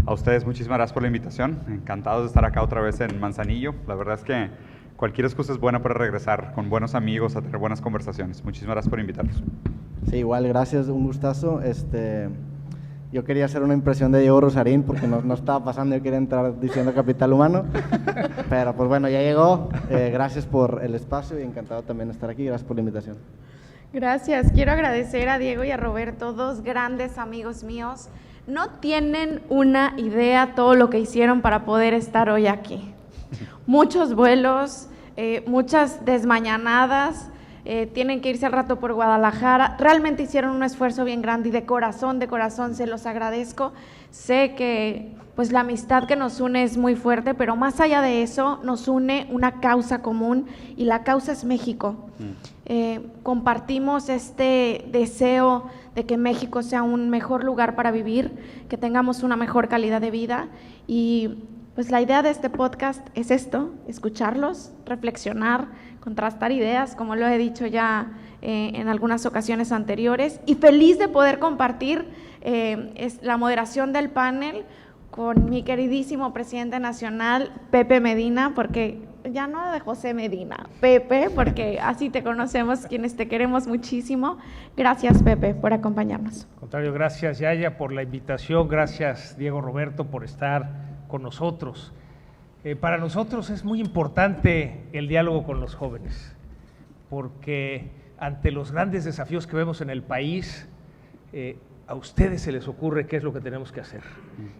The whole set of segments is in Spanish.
A ustedes muchísimas gracias por la invitación. Encantados de estar acá otra vez en Manzanillo. La verdad es que cualquier excusa es buena para regresar con buenos amigos a tener buenas conversaciones. Muchísimas gracias por invitarnos. Sí, igual, gracias, un gustazo. Yo quería hacer una impresión de Diego Rosarín porque no estaba pasando, yo quería entrar diciendo Capital Humano, pero pues bueno, ya llegó. Gracias por el espacio y encantado también de estar aquí. Gracias por la invitación. Gracias. Quiero agradecer a Diego y a Roberto, dos grandes amigos míos. No tienen una idea todo lo que hicieron para poder estar hoy aquí. Muchos vuelos, muchas desmañanadas, tienen que irse al rato por Guadalajara. Realmente hicieron un esfuerzo bien grande y de corazón se los agradezco. Sé que pues la amistad que nos une es muy fuerte, pero más allá de eso nos une una causa común y la causa es México. Compartimos este deseo de que México sea un mejor lugar para vivir, que tengamos una mejor calidad de vida y pues la idea de este podcast es esto, escucharlos, reflexionar, contrastar ideas, como lo he dicho ya en algunas ocasiones anteriores, y feliz de poder compartir la moderación del panel con mi queridísimo presidente nacional, Pepe Medina, porque ya no de José Medina, Pepe, porque así te conocemos, quienes te queremos muchísimo. Gracias, Pepe, por acompañarnos. Al contrario, gracias, Yaya, por la invitación, gracias, Diego, Roberto, por estar con nosotros. Para nosotros es muy importante el diálogo con los jóvenes, porque ante los grandes desafíos que vemos en el país, a ustedes se les ocurre qué es lo que tenemos que hacer.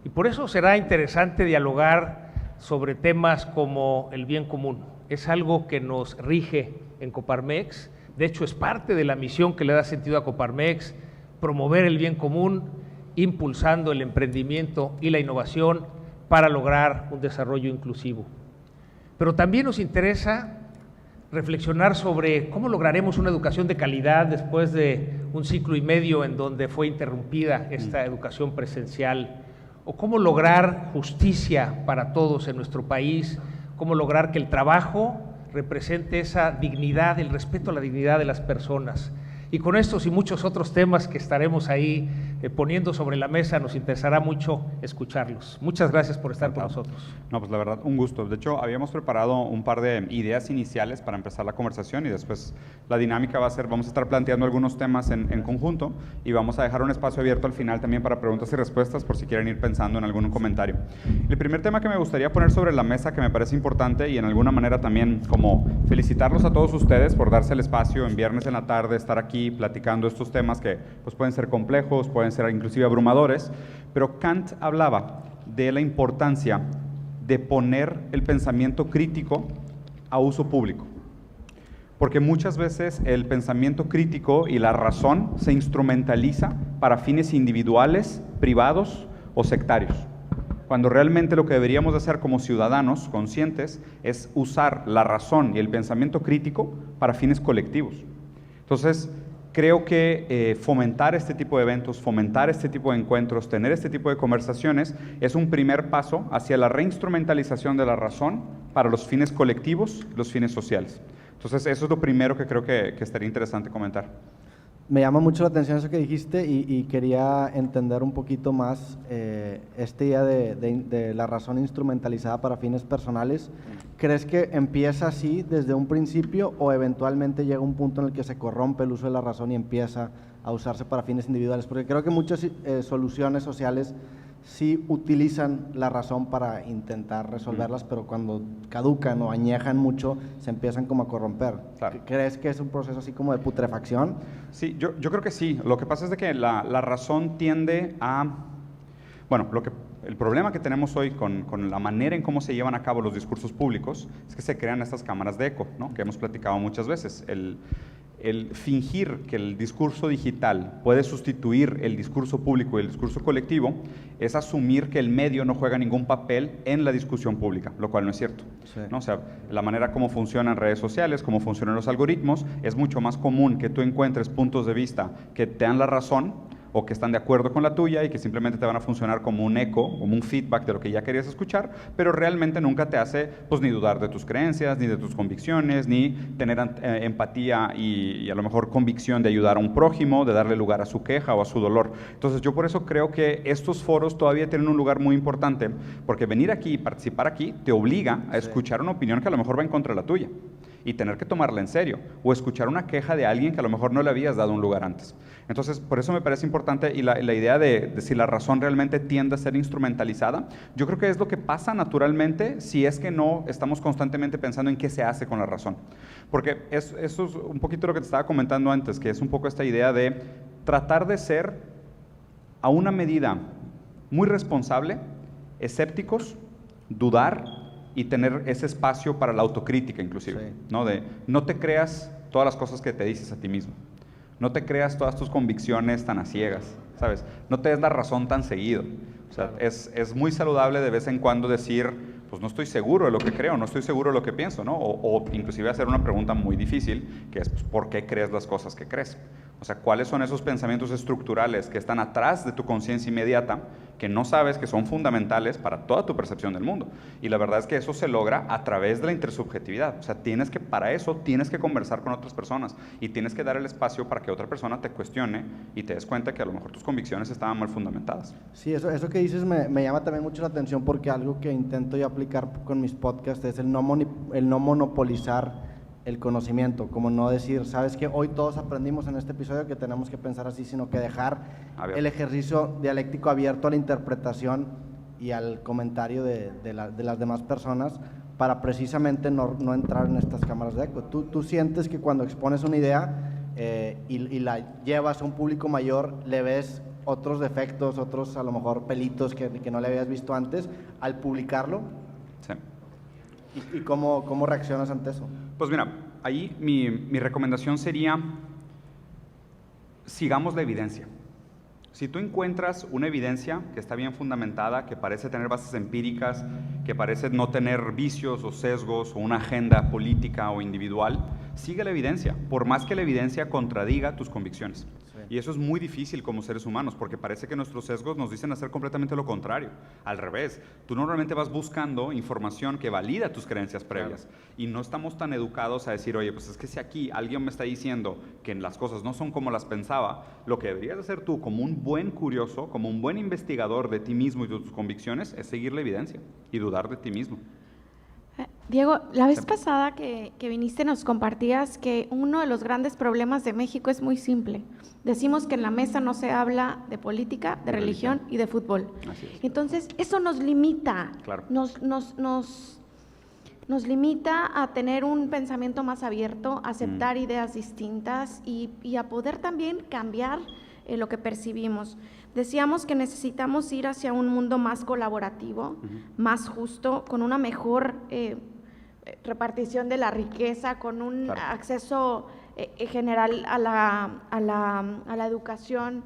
Y por eso será interesante dialogar sobre temas como el bien común. Es algo que nos rige en Coparmex, de hecho es parte de la misión que le da sentido a Coparmex, promover el bien común, impulsando el emprendimiento y la innovación para lograr un desarrollo inclusivo. Pero también nos interesa reflexionar sobre cómo lograremos una educación de calidad después de un ciclo y medio en donde fue interrumpida esta educación presencial, o cómo lograr justicia para todos en nuestro país, cómo lograr que el trabajo represente esa dignidad, el respeto a la dignidad de las personas. Y con estos y muchos otros temas que estaremos ahí poniendo sobre la mesa, nos interesará mucho escucharlos. Muchas gracias por estar con nosotros. No, pues la verdad, un gusto. De hecho, habíamos preparado un par de ideas iniciales para empezar la conversación y después la dinámica va a ser, vamos a estar planteando algunos temas en conjunto y vamos a dejar un espacio abierto al final también para preguntas y respuestas por si quieren ir pensando en algún comentario. El primer tema que me gustaría poner sobre la mesa, que me parece importante y en alguna manera también como felicitarlos a todos ustedes por darse el espacio en viernes en la tarde, estar aquí platicando estos temas que pues, pueden ser complejos, pueden ser inclusive abrumadores, pero Kant hablaba de la importancia de poner el pensamiento crítico a uso público, porque muchas veces el pensamiento crítico y la razón se instrumentaliza para fines individuales, privados o sectarios, cuando realmente lo que deberíamos de hacer como ciudadanos conscientes es usar la razón y el pensamiento crítico para fines colectivos. Entonces, creo que fomentar este tipo de eventos, fomentar este tipo de encuentros, tener este tipo de conversaciones es un primer paso hacia la reinstrumentalización de la razón para los fines colectivos, los fines sociales. Entonces, eso es lo primero que creo que estaría interesante comentar. Me llama mucho la atención eso que dijiste y quería entender un poquito más esta idea de la razón instrumentalizada para fines personales. ¿Crees que empieza así desde un principio o eventualmente llega un punto en el que se corrompe el uso de la razón y empieza a usarse para fines individuales? Porque creo que muchas soluciones sociales sí utilizan la razón para intentar resolverlas, pero cuando caducan o añejan mucho, se empiezan como a corromper. Claro. ¿Crees que es un proceso así como de putrefacción? Sí, yo creo que sí. Lo que pasa es de que la razón tiende a... Bueno, el problema que tenemos hoy con la manera en cómo se llevan a cabo los discursos públicos es que se crean estas cámaras de eco, ¿no? Que hemos platicado muchas veces. El fingir que el discurso digital puede sustituir el discurso público y el discurso colectivo es asumir que el medio no juega ningún papel en la discusión pública, lo cual no es cierto. Sí. ¿No? O sea, la manera como funcionan redes sociales, cómo funcionan los algoritmos, es mucho más común que tú encuentres puntos de vista que te dan la razón o que están de acuerdo con la tuya y que simplemente te van a funcionar como un eco, como un feedback de lo que ya querías escuchar, pero realmente nunca te hace pues ni dudar de tus creencias, ni de tus convicciones, ni tener empatía y a lo mejor convicción de ayudar a un prójimo, de darle lugar a su queja o a su dolor. Entonces yo por eso creo que estos foros todavía tienen un lugar muy importante, porque venir aquí y participar aquí te obliga a escuchar una opinión que a lo mejor va en contra de la tuya y tener que tomarla en serio, o escuchar una queja de alguien que a lo mejor no le habías dado un lugar antes. Entonces, por eso me parece importante, y la idea de si la razón realmente tiende a ser instrumentalizada, yo creo que es lo que pasa naturalmente si es que no estamos constantemente pensando en qué se hace con la razón. Porque eso es un poquito lo que te estaba comentando antes, que es un poco esta idea de tratar de ser, a una medida muy responsable, escépticos, dudar, y tener ese espacio para la autocrítica inclusive, Sí. ¿no? De no te creas todas las cosas que te dices a ti mismo, no te creas todas tus convicciones tan a ciegas, ¿sabes? No te des la razón tan seguido. O sea, es muy saludable de vez en cuando decir, pues no estoy seguro de lo que creo, no estoy seguro de lo que pienso, ¿no? O inclusive hacer una pregunta muy difícil, que es, pues, ¿por qué crees las cosas que crees? O sea, ¿cuáles son esos pensamientos estructurales que están atrás de tu conciencia inmediata, que no sabes que son fundamentales para toda tu percepción del mundo? Y la verdad es que eso se logra a través de la intersubjetividad. O sea, para eso tienes que conversar con otras personas y tienes que dar el espacio para que otra persona te cuestione y te des cuenta que a lo mejor tus convicciones estaban mal fundamentadas. Sí, eso que dices me llama también mucho la atención, porque algo que intento yo aplicar con mis podcasts es el no monopolizar el conocimiento, como no decir, sabes que hoy todos aprendimos en este episodio que tenemos que pensar así, sino que dejar el ejercicio dialéctico abierto a la interpretación y al comentario de las demás personas, para precisamente no entrar en estas cámaras de eco. Tú sientes que cuando expones una idea y la llevas a un público mayor, le ves otros defectos, otros a lo mejor pelitos que no le habías visto antes al publicarlo. Sí. ¿Y cómo reaccionas ante eso? Pues mira, ahí mi recomendación sería, sigamos la evidencia. Si tú encuentras una evidencia que está bien fundamentada, que parece tener bases empíricas, que parece no tener vicios o sesgos o una agenda política o individual, sigue la evidencia, por más que la evidencia contradiga tus convicciones. Y eso es muy difícil como seres humanos, porque parece que nuestros sesgos nos dicen hacer completamente lo contrario. Al revés, tú normalmente vas buscando información que valida tus creencias previas. Claro. Y no estamos tan educados a decir, oye, pues es que si aquí alguien me está diciendo que las cosas no son como las pensaba, lo que deberías hacer tú como un buen curioso, como un buen investigador de ti mismo y de tus convicciones, es seguir la evidencia y dudar de ti mismo. Diego, la vez pasada que viniste nos compartías que uno de los grandes problemas de México es muy simple. Decimos que en la mesa no se habla de política, de religión y de fútbol. Así es. Entonces, eso nos limita, claro. nos limita a tener un pensamiento más abierto, a aceptar ideas distintas y a poder también cambiar lo que percibimos. Decíamos que necesitamos ir hacia un mundo más colaborativo, más justo, con una mejor repartición de la riqueza, con un acceso general a la educación,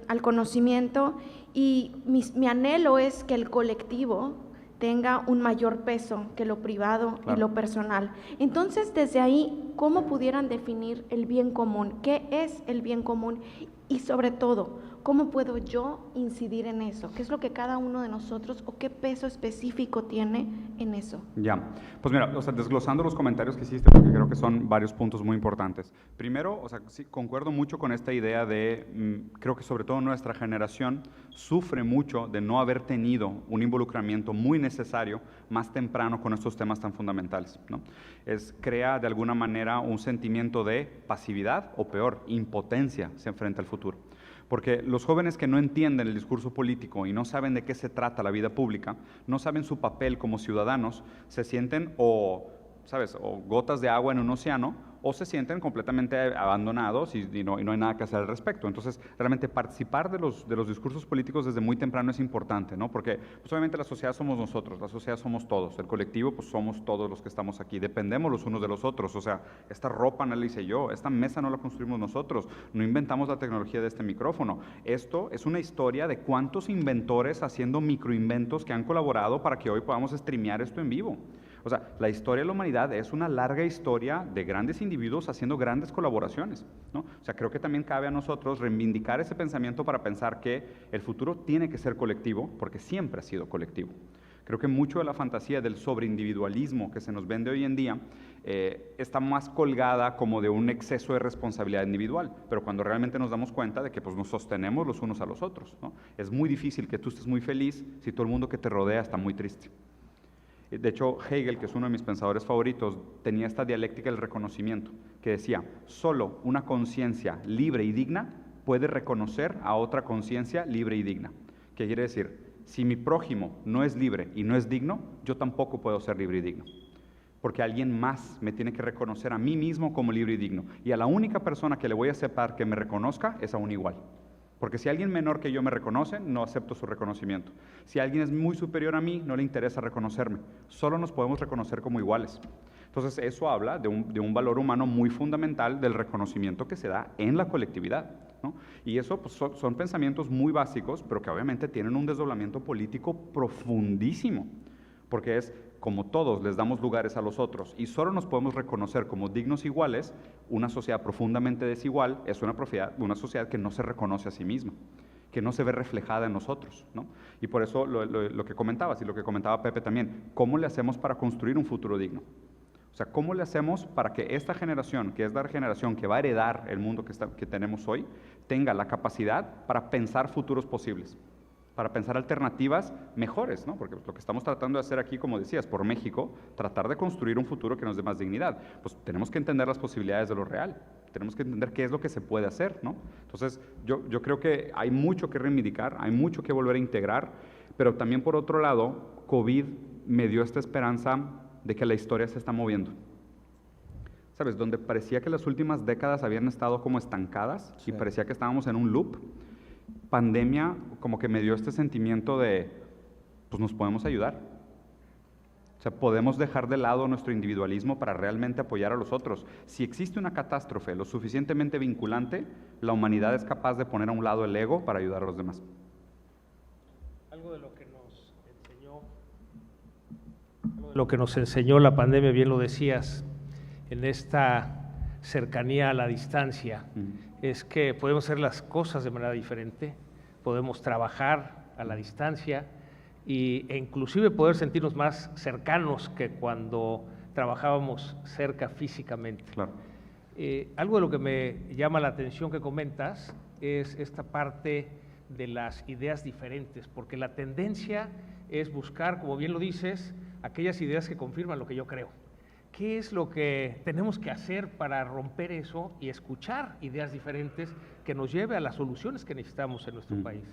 al conocimiento, y mi anhelo es que el colectivo tenga un mayor peso que lo privado y lo personal. Entonces, desde ahí, ¿cómo pudieran definir el bien común? ¿Qué es el bien común? Y sobre todo, ¿cómo puedo yo incidir en eso? ¿Qué es lo que cada uno de nosotros o qué peso específico tiene en eso? Ya, pues mira, o sea, desglosando los comentarios que hiciste, porque creo que son varios puntos muy importantes. Primero, o sea, sí, concuerdo mucho con esta idea de, creo que sobre todo nuestra generación sufre mucho de no haber tenido un involucramiento muy necesario más temprano con estos temas tan fundamentales, ¿no? Crea de alguna manera un sentimiento de pasividad o peor, impotencia frente al futuro. Porque los jóvenes que no entienden el discurso político y no saben de qué se trata la vida pública, no saben su papel como ciudadanos, se sienten o gotas de agua en un océano, o se sienten completamente abandonados y no hay nada que hacer al respecto. Entonces, realmente participar de los discursos políticos desde muy temprano es importante, ¿no? Porque pues, obviamente la sociedad somos nosotros, la sociedad somos todos, el colectivo pues somos todos los que estamos aquí, dependemos los unos de los otros. O sea, esta ropa no la hice yo, esta mesa no la construimos nosotros, no inventamos la tecnología de este micrófono. Esto es una historia de cuántos inventores haciendo microinventos que han colaborado para que hoy podamos streamear esto en vivo. O sea, la historia de la humanidad es una larga historia de grandes individuos haciendo grandes colaboraciones, ¿no? O sea, creo que también cabe a nosotros reivindicar ese pensamiento para pensar que el futuro tiene que ser colectivo, porque siempre ha sido colectivo. Creo que mucho de la fantasía del sobreindividualismo que se nos vende hoy en día está más colgada como de un exceso de responsabilidad individual, pero cuando realmente nos damos cuenta de que pues, nos sostenemos los unos a los otros, ¿no? Es muy difícil que tú estés muy feliz si todo el mundo que te rodea está muy triste. De hecho, Hegel, que es uno de mis pensadores favoritos, tenía esta dialéctica del reconocimiento, que decía, solo una conciencia libre y digna puede reconocer a otra conciencia libre y digna. ¿Qué quiere decir? Si mi prójimo no es libre y no es digno, yo tampoco puedo ser libre y digno. Porque alguien más me tiene que reconocer a mí mismo como libre y digno. Y a la única persona que le voy a aceptar que me reconozca es a un igual. Porque si alguien menor que yo me reconoce, no acepto su reconocimiento. Si alguien es muy superior a mí, no le interesa reconocerme. Solo nos podemos reconocer como iguales. Entonces eso habla de un valor humano muy fundamental del reconocimiento que se da en la colectividad, ¿no? Y eso pues, son pensamientos muy básicos, pero que obviamente tienen un desdoblamiento político profundísimo, porque es como todos les damos lugares a los otros y solo nos podemos reconocer como dignos iguales, una sociedad profundamente desigual es una sociedad que no se reconoce a sí misma, que no se ve reflejada en nosotros, ¿no? Y por eso lo que comentabas y lo que comentaba Pepe también, ¿cómo le hacemos para construir un futuro digno? O sea, ¿cómo le hacemos para que esta generación, que es la generación que va a heredar el mundo que tenemos hoy, tenga la capacidad para pensar futuros posibles, para pensar alternativas mejores, ¿no? Porque lo que estamos tratando de hacer aquí, como decías, por México, tratar de construir un futuro que nos dé más dignidad. Pues tenemos que entender las posibilidades de lo real, tenemos que entender qué es lo que se puede hacer, ¿no? Entonces, yo creo que hay mucho que reivindicar, hay mucho que volver a integrar, pero también por otro lado, COVID me dio esta esperanza de que la historia se está moviendo. ¿Sabes? Donde parecía que las últimas décadas habían estado como estancadas y parecía que estábamos en un loop, pandemia como que me dio este sentimiento de, pues nos podemos ayudar. O sea, podemos dejar de lado nuestro individualismo para realmente apoyar a los otros. Si existe una catástrofe lo suficientemente vinculante, la humanidad es capaz de poner a un lado el ego para ayudar a los demás. Algo de lo que nos enseñó la pandemia, bien lo decías, en esta cercanía a la distancia, es que podemos hacer las cosas de manera diferente, podemos trabajar a la distancia e inclusive poder sentirnos más cercanos que cuando trabajábamos cerca físicamente. Claro. Algo de lo que me llama la atención que comentas es esta parte de las ideas diferentes, porque la tendencia es buscar, como bien lo dices, aquellas ideas que confirman lo que yo creo. ¿Qué es lo que tenemos que hacer para romper eso y escuchar ideas diferentes que nos lleve a las soluciones que necesitamos en nuestro país?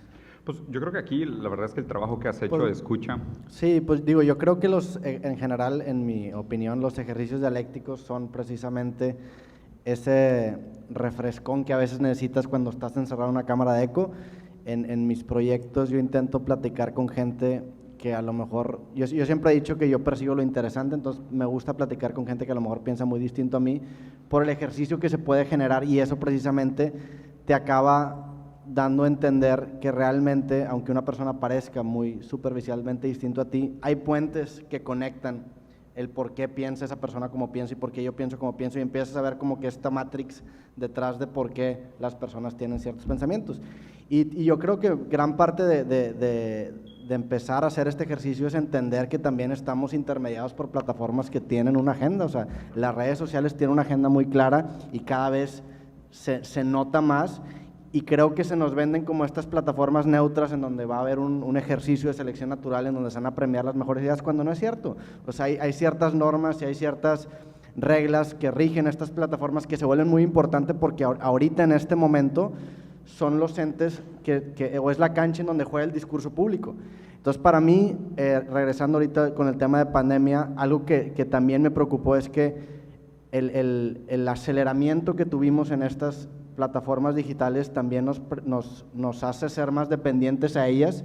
Pues yo creo que aquí la verdad es que el trabajo que has hecho de escucha. Sí, pues digo, yo creo que en general, en mi opinión, los ejercicios dialécticos son precisamente ese refrescón que a veces necesitas cuando estás encerrado en una cámara de eco. En mis proyectos yo intento platicar con gente que a lo mejor, yo siempre he dicho que yo persigo lo interesante, entonces me gusta platicar con gente que a lo mejor piensa muy distinto a mí por el ejercicio que se puede generar, y eso precisamente te acaba dando a entender que realmente, aunque una persona parezca muy superficialmente distinto a ti, hay puentes que conectan el por qué piensa esa persona como piensa y por qué yo pienso como pienso, y empiezas a ver como que esta matrix detrás de por qué las personas tienen ciertos pensamientos. Y yo creo que gran parte de empezar a hacer este ejercicio es entender que también estamos intermediados por plataformas que tienen una agenda. O sea, las redes sociales tienen una agenda muy clara y cada vez se nota más, y creo que se nos venden como estas plataformas neutras en donde va a haber un ejercicio de selección natural en donde se van a premiar las mejores ideas, cuando no es cierto. O sea, hay ciertas normas y hay ciertas reglas que rigen estas plataformas que se vuelven muy importantes porque ahorita en este momento son los entes o es la cancha en donde juega el discurso público. Entonces, para mí, regresando ahorita con el tema de pandemia, algo que también me preocupó es que el aceleramiento que tuvimos en estas plataformas digitales también nos hace ser más dependientes a ellas,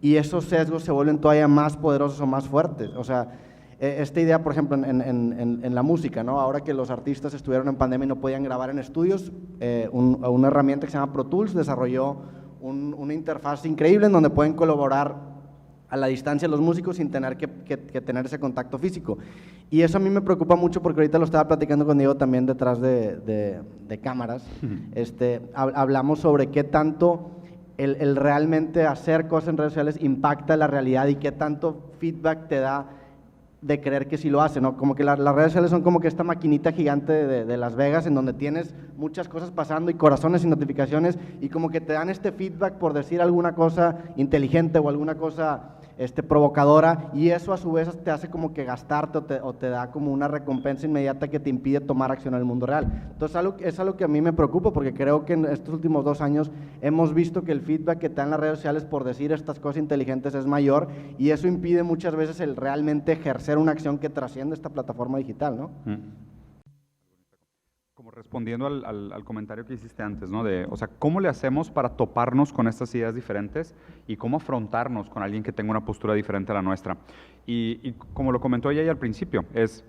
y esos sesgos se vuelven todavía más poderosos o más fuertes. O sea, esta idea, por ejemplo, en la música, ¿no? Ahora que los artistas estuvieron en pandemia y no podían grabar en estudios, una herramienta que se llama Pro Tools desarrolló una interfaz increíble en donde pueden colaborar a la distancia los músicos sin tener que tener ese contacto físico. Y eso a mí me preocupa mucho porque ahorita lo estaba platicando con Diego también detrás de cámaras. Hablamos sobre qué tanto el realmente hacer cosas en redes sociales impacta la realidad y qué tanto feedback te da de creer que sí lo hace, ¿no? Como que las redes sociales son como que esta maquinita gigante de Las Vegas en donde tienes muchas cosas pasando y corazones y notificaciones y como que te dan este feedback por decir alguna cosa inteligente o alguna cosa provocadora, y eso a su vez te hace como que gastarte o te da como una recompensa inmediata que te impide tomar acción en el mundo real. Entonces es algo que a mí me preocupa porque creo que en estos últimos 2 años hemos visto que el feedback que te dan las redes sociales por decir estas cosas inteligentes es mayor, y eso impide muchas veces el realmente ejercer una acción que trasciende esta plataforma digital, ¿no? Como respondiendo al comentario que hiciste antes, ¿no? O sea, ¿cómo le hacemos para toparnos con estas ideas diferentes y cómo afrontarnos con alguien que tenga una postura diferente a la nuestra? Y como lo comentó ella al principio, es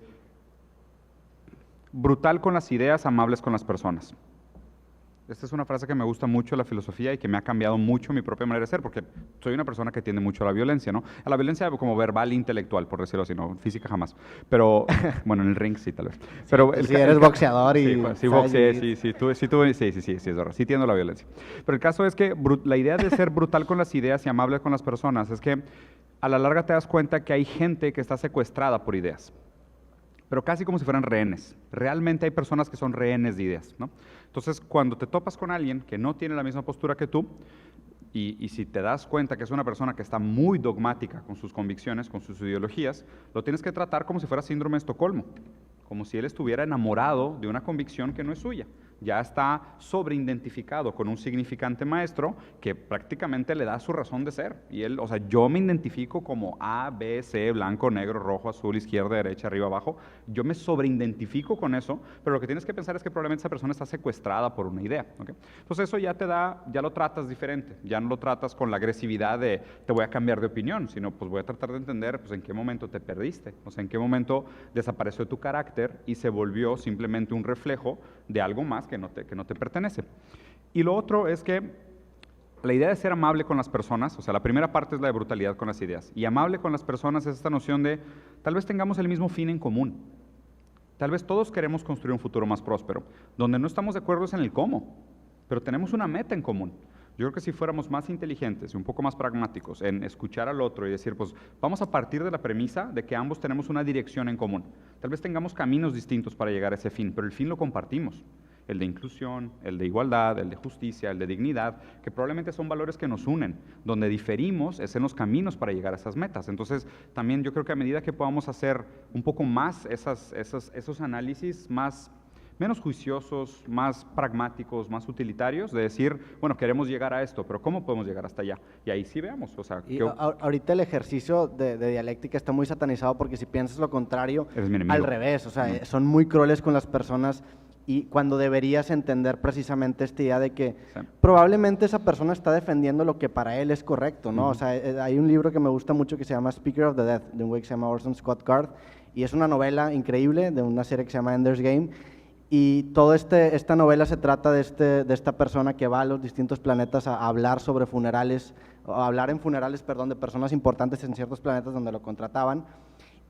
brutal con las ideas, amables con las personas. Esta es una frase que me gusta mucho de la filosofía y que me ha cambiado mucho mi propia manera de ser, porque soy una persona que tiende mucho a la violencia, ¿no? A la violencia como verbal e intelectual, por decirlo así, no física jamás. Pero, bueno, en el ring sí, tal vez. Pero si eres boxeador y... Sí, boxeé, sí, es verdad, sí tiendo a la violencia. Pero el caso es que la idea de ser brutal con las ideas y amable con las personas es que a la larga te das cuenta que hay gente que está secuestrada por ideas, pero casi como si fueran rehenes. Realmente hay personas que son rehenes de ideas, ¿no? Entonces, cuando te topas con alguien que no tiene la misma postura que tú, y si te das cuenta que es una persona que está muy dogmática con sus convicciones, con sus ideologías, lo tienes que tratar como si fuera síndrome de Estocolmo, como si él estuviera enamorado de una convicción que no es suya. Ya está sobreidentificado con un significante maestro que prácticamente le da su razón de ser. Y él, o sea, yo me identifico como A, B, C, blanco, negro, rojo, azul, izquierda, derecha, arriba, abajo. Yo me sobreidentifico con eso, pero lo que tienes que pensar es que probablemente esa persona está secuestrada por una idea, ¿okay? Entonces eso ya ya lo tratas diferente. Ya no lo tratas con la agresividad de te voy a cambiar de opinión, sino pues voy a tratar de entender pues en qué momento te perdiste, o sea, en qué momento desapareció tu carácter y se volvió simplemente un reflejo de algo más que no te pertenece. Y lo otro es que la idea de ser amable con las personas, o sea, la primera parte es la de brutalidad con las ideas, y amable con las personas es esta noción de tal vez tengamos el mismo fin en común, tal vez todos queremos construir un futuro más próspero, donde no estamos de acuerdo es en el cómo, pero tenemos una meta en común. Yo creo que si fuéramos más inteligentes y un poco más pragmáticos en escuchar al otro y decir, pues vamos a partir de la premisa de que ambos tenemos una dirección en común. Tal vez tengamos caminos distintos para llegar a ese fin, pero el fin lo compartimos. El de inclusión, el de igualdad, el de justicia, el de dignidad, que probablemente son valores que nos unen. Donde diferimos es en los caminos para llegar a esas metas. Entonces, también yo creo que a medida que podamos hacer un poco más esos análisis menos juiciosos, más pragmáticos, más utilitarios, de decir, bueno, queremos llegar a esto, pero ¿cómo podemos llegar hasta allá? Y ahí sí veamos, o sea... ahorita el ejercicio de dialéctica está muy satanizado porque si piensas lo contrario, al revés, o sea, son muy crueles con las personas, y cuando deberías entender precisamente esta idea de que probablemente esa persona está defendiendo lo que para él es correcto, ¿no? O sea, hay un libro que me gusta mucho que se llama Speaker of the Dead, de un güey que se llama Orson Scott Card, y es una novela increíble de una serie que se llama Ender's Game. Y toda esta novela se trata de esta persona que va a los distintos planetas a hablar sobre funerales, o a hablar en funerales, perdón, de personas importantes en ciertos planetas donde lo contrataban.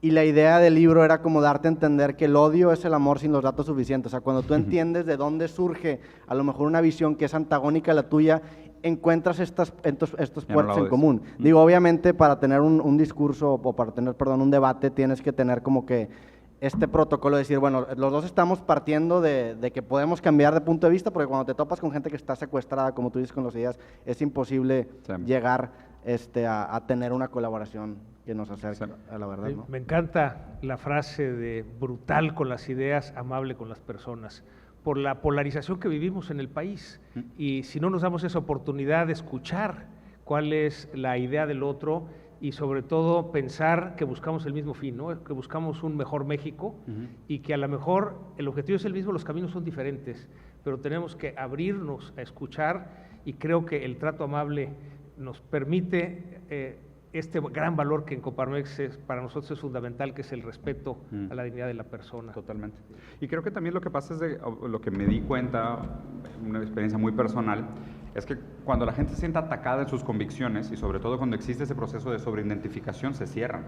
Y la idea del libro era como darte a entender que el odio es el amor sin los datos suficientes. O sea, cuando tú entiendes de dónde surge a lo mejor una visión que es antagónica a la tuya, encuentras estos puertos en común. Digo, obviamente para tener un discurso o para tener, perdón, un debate tienes que tener como que este protocolo de decir, bueno, los dos estamos partiendo de que podemos cambiar de punto de vista, porque cuando te topas con gente que está secuestrada, como tú dices con las ideas, es imposible llegar a tener una colaboración que nos acerque a la verdad, ¿no? Me encanta la frase de brutal con las ideas, amable con las personas, por la polarización que vivimos en el país. Y si no nos damos esa oportunidad de escuchar cuál es la idea del otro, y sobre todo pensar que buscamos el mismo fin, ¿no? Que buscamos un mejor México, y que a lo mejor el objetivo es el mismo, los caminos son diferentes, pero tenemos que abrirnos a escuchar, y creo que el trato amable nos permite este gran valor que en Coparmex para nosotros es fundamental, que es el respeto a la dignidad de la persona. Totalmente. Y creo que también lo que pasa es lo que me di cuenta, una experiencia muy personal, es que cuando la gente se siente atacada en sus convicciones y sobre todo cuando existe ese proceso de sobreidentificación, se cierran.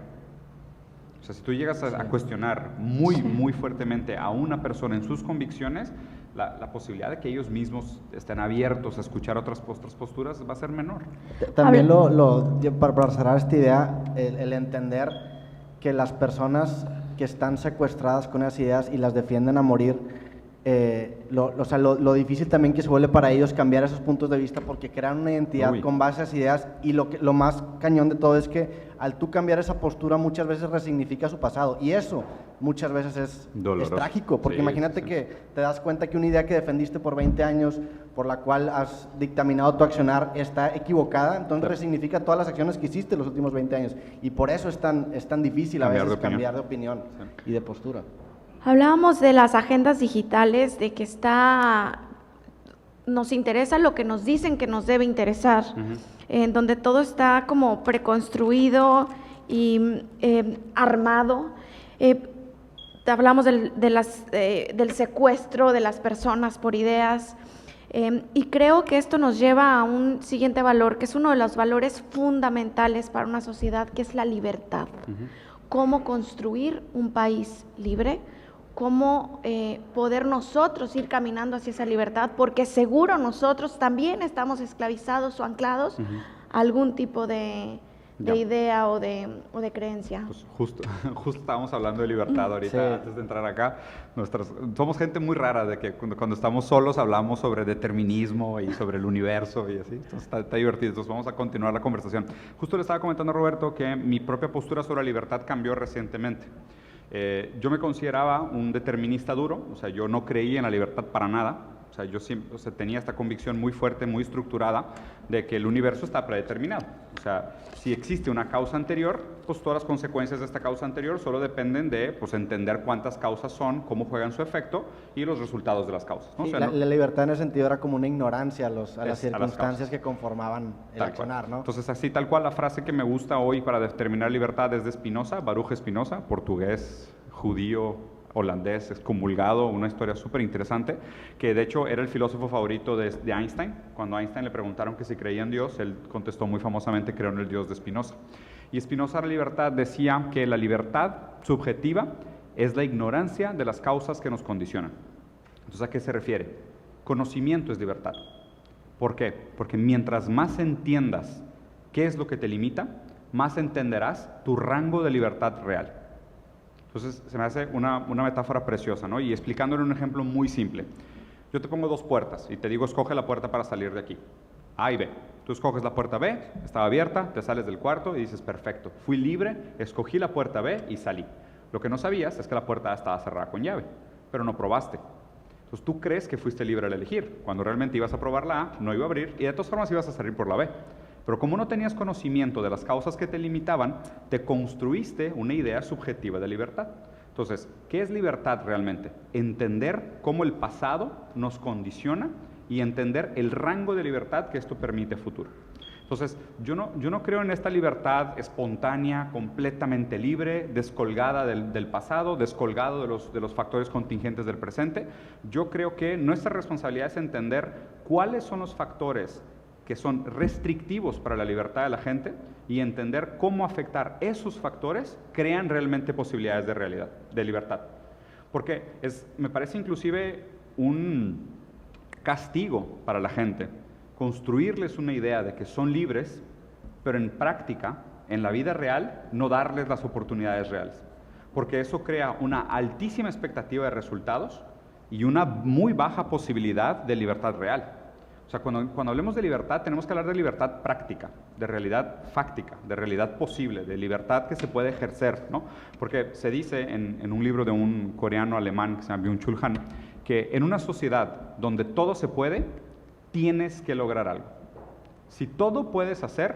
O sea, si tú llegas a cuestionar muy fuertemente a una persona en sus convicciones, la posibilidad de que ellos mismos estén abiertos a escuchar otras posturas va a ser menor. También para cerrar esta idea, el entender que las personas que están secuestradas con esas ideas y las defienden a morir, lo difícil también que se vuelve para ellos cambiar esos puntos de vista, porque crean una identidad con base a esas ideas, y lo más cañón de todo es que al tú cambiar esa postura muchas veces resignifica su pasado, y eso muchas veces es trágico, porque imagínate que te das cuenta que una idea que defendiste por 20 años, por la cual has dictaminado tu accionar, está equivocada, entonces resignifica todas las acciones que hiciste los últimos 20 años, y por eso es tan difícil a veces cambiar de opinión y de postura. Hablábamos de las agendas digitales, de que nos interesa lo que nos dicen que nos debe interesar, en donde todo está como preconstruido y armado. Hablamos del secuestro de las personas por ideas, y creo que esto nos lleva a un siguiente valor, que es uno de los valores fundamentales para una sociedad, que es la libertad. Cómo construir un país libre, cómo poder nosotros ir caminando hacia esa libertad, porque seguro nosotros también estamos esclavizados o anclados a algún tipo de idea o de creencia. Pues justo estábamos hablando de libertad ahorita, antes de entrar acá. Somos gente muy rara, de que cuando estamos solos hablamos sobre determinismo y sobre el universo y así. Entonces está divertido. Entonces vamos a continuar la conversación. Justo le estaba comentando a Roberto que mi propia postura sobre la libertad cambió recientemente. Yo me consideraba un determinista duro, o sea, yo no creía en la libertad para nada. O sea, yo siempre tenía esta convicción muy fuerte, muy estructurada, de que el universo está predeterminado. O sea, si existe una causa anterior, pues todas las consecuencias de esta causa anterior solo dependen de entender cuántas causas son, cómo juegan su efecto y los resultados de las causas, ¿no? Sí, o sea, la libertad en ese sentido era como una ignorancia a las circunstancias que conformaban el accionar, ¿no? Entonces, así tal cual, la frase que me gusta hoy para determinar libertad es de Spinoza, Baruch Spinoza, portugués, judío, holandés, excomulgado, una historia súper interesante, que de hecho era el filósofo favorito de Einstein. Cuando a Einstein le preguntaron que si creía en Dios, él contestó muy famosamente: creo en el Dios de Spinoza. Y Spinoza, la libertad, decía que la libertad subjetiva es la ignorancia de las causas que nos condicionan. Entonces, ¿a qué se refiere? Conocimiento es libertad. ¿Por qué? Porque mientras más entiendas qué es lo que te limita, más entenderás tu rango de libertad real. Entonces, se me hace una metáfora preciosa, ¿no? Y explicándole un ejemplo muy simple. Yo te pongo dos puertas y te digo, escoge la puerta para salir de aquí. A y B. Tú escoges la puerta B, estaba abierta, te sales del cuarto y dices, perfecto, fui libre, escogí la puerta B y salí. Lo que no sabías es que la puerta A estaba cerrada con llave, pero no probaste. Entonces, tú crees que fuiste libre al elegir, cuando realmente ibas a probar la A, no iba a abrir y de todas formas ibas a salir por la B. Pero como no tenías conocimiento de las causas que te limitaban, te construiste una idea subjetiva de libertad. Entonces, ¿qué es libertad realmente? Entender cómo el pasado nos condiciona y entender el rango de libertad que esto permite a futuro. Entonces, yo no creo en esta libertad espontánea, completamente libre, descolgada del pasado, descolgado de los factores contingentes del presente. Yo creo que nuestra responsabilidad es entender cuáles son los factores que son restrictivos para la libertad de la gente y entender cómo afectar esos factores crean realmente posibilidades de realidad, de libertad. Porque me parece inclusive un castigo para la gente construirles una idea de que son libres, pero en práctica, en la vida real, no darles las oportunidades reales. Porque eso crea una altísima expectativa de resultados y una muy baja posibilidad de libertad real. O sea, cuando hablemos de libertad, tenemos que hablar de libertad práctica, de realidad fáctica, de realidad posible, de libertad que se puede ejercer, ¿no? Porque se dice en un libro de un coreano alemán que se llama Byung-Chul Han, que en una sociedad donde todo se puede, tienes que lograr algo. Si todo puedes hacer,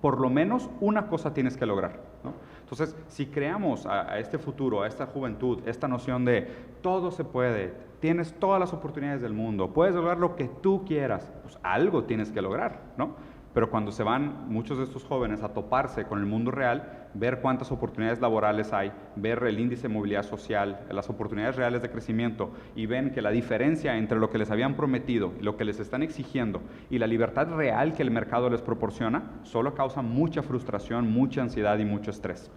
por lo menos una cosa tienes que lograr, ¿no? Entonces, si creamos a este futuro, a esta juventud, esta noción de todo se puede, tienes todas las oportunidades del mundo, puedes lograr lo que tú quieras, pues algo tienes que lograr, ¿no? pero cuando se van muchos de estos jóvenes a toparse con el mundo real, ver cuántas oportunidades laborales hay, ver el índice de movilidad social, las oportunidades reales de crecimiento, y ven que la diferencia entre lo que les habían prometido y lo que les están exigiendo y la libertad real que el mercado les proporciona, solo causa mucha frustración, mucha ansiedad y mucho estrés.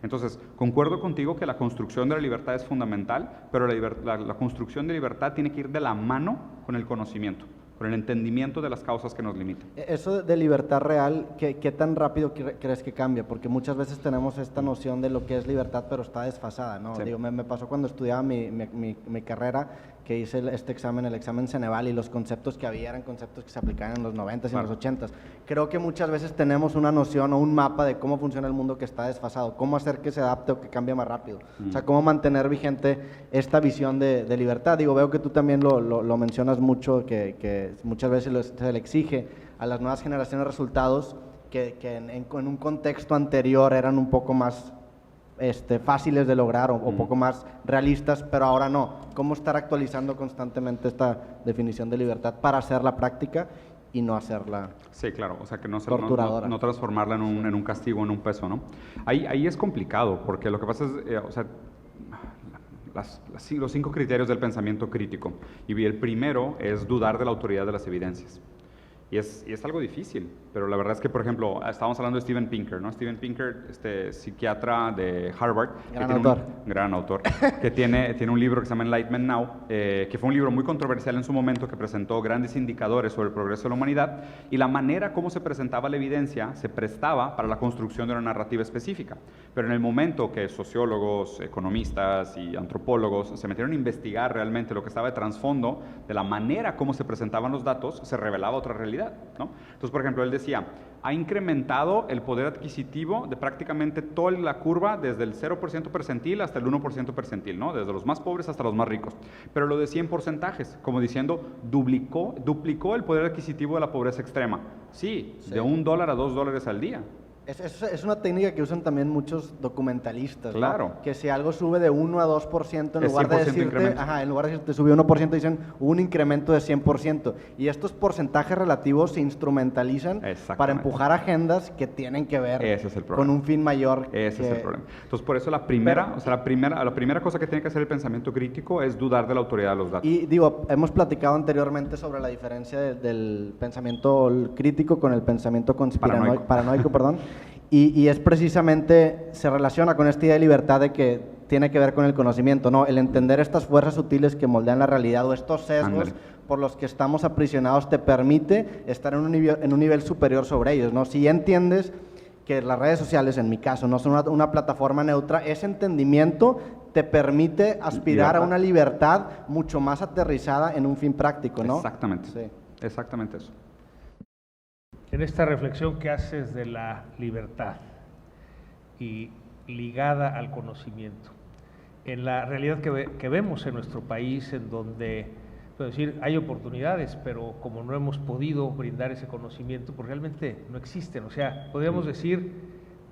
Entonces, concuerdo contigo que la construcción de la libertad es fundamental, pero la construcción de libertad tiene que ir de la mano con el conocimiento, con el entendimiento de las causas que nos limitan. Eso de libertad real, ¿qué tan rápido crees que cambia? Porque muchas veces tenemos esta noción de lo que es libertad, pero está desfasada, ¿no? Sí. Digo, me pasó cuando estudiaba mi carrera, que hice el examen Ceneval, y los conceptos que había eran conceptos que se aplicaban en los 90s y Claro. en los 80s. Creo que muchas veces tenemos una noción o un mapa de cómo funciona el mundo que está desfasado, cómo hacer que se adapte o que cambie más rápido. O sea, cómo mantener vigente esta visión de libertad. Digo, veo que tú también lo mencionas mucho, que muchas veces se le exige a las nuevas generaciones resultados que en un contexto anterior eran un poco más fáciles de lograr o poco más realistas, pero ahora no. ¿Cómo estar actualizando constantemente esta definición de libertad para hacerla práctica y no hacerla Sí, claro, o sea, que no torturadora? no transformarla en un castigo, en un peso, ¿no? Ahí es complicado, porque lo que pasa es, o sea, los 5 criterios del pensamiento crítico, y el primero es dudar de la autoridad de las evidencias. Y es algo difícil, pero la verdad es que, por ejemplo, estábamos hablando de Steven Pinker, ¿no? Steven Pinker, psiquiatra de Harvard. Gran autor, que tiene un libro que se llama Enlightenment Now, que fue un libro muy controversial en su momento, que presentó grandes indicadores sobre el progreso de la humanidad, y la manera como se presentaba la evidencia se prestaba para la construcción de una narrativa específica. Pero en el momento que sociólogos, economistas y antropólogos se metieron a investigar realmente lo que estaba de trasfondo de la manera como se presentaban los datos, se revelaba otra realidad, ¿no? Entonces, por ejemplo, él decía, ha incrementado el poder adquisitivo de prácticamente toda la curva, desde el 0% percentil hasta el 1% percentil, ¿no? Desde los más pobres hasta los más ricos. Pero lo decía en porcentajes, como diciendo, duplicó el poder adquisitivo de la pobreza extrema. Sí, de $1 a $2 al día. Es una técnica que usan también muchos documentalistas, ¿no? Claro. Que si algo sube de 1 a Es 2%, en lugar de 100% decirte, incremento. en lugar de decirte subió 1%, dicen un incremento de 100%. Y estos porcentajes relativos se instrumentalizan para empujar agendas que tienen que ver Ese es el problema. con un fin mayor. Ese es el problema. Entonces, por eso la primera cosa que tiene que hacer el pensamiento crítico es dudar de la autoridad de los datos. Y digo, hemos platicado anteriormente sobre la diferencia del pensamiento crítico con el pensamiento paranoico, perdón. Y es precisamente, se relaciona con esta idea de libertad de que tiene que ver con el conocimiento, ¿no? El entender estas fuerzas sutiles que moldean la realidad o estos sesgos Ándale. por los que estamos aprisionados te permite estar en un nivel superior sobre ellos, ¿no? Si entiendes que las redes sociales, en mi caso, no son una plataforma neutra, ese entendimiento te permite aspirar a una libertad mucho más aterrizada en un fin práctico, ¿no? Exactamente. Sí. Exactamente eso. En esta reflexión que haces de la libertad y ligada al conocimiento, en la realidad que vemos en nuestro país, en donde, puedo decir, hay oportunidades, pero como no hemos podido brindar ese conocimiento, pues realmente no existen. O sea, podríamos decir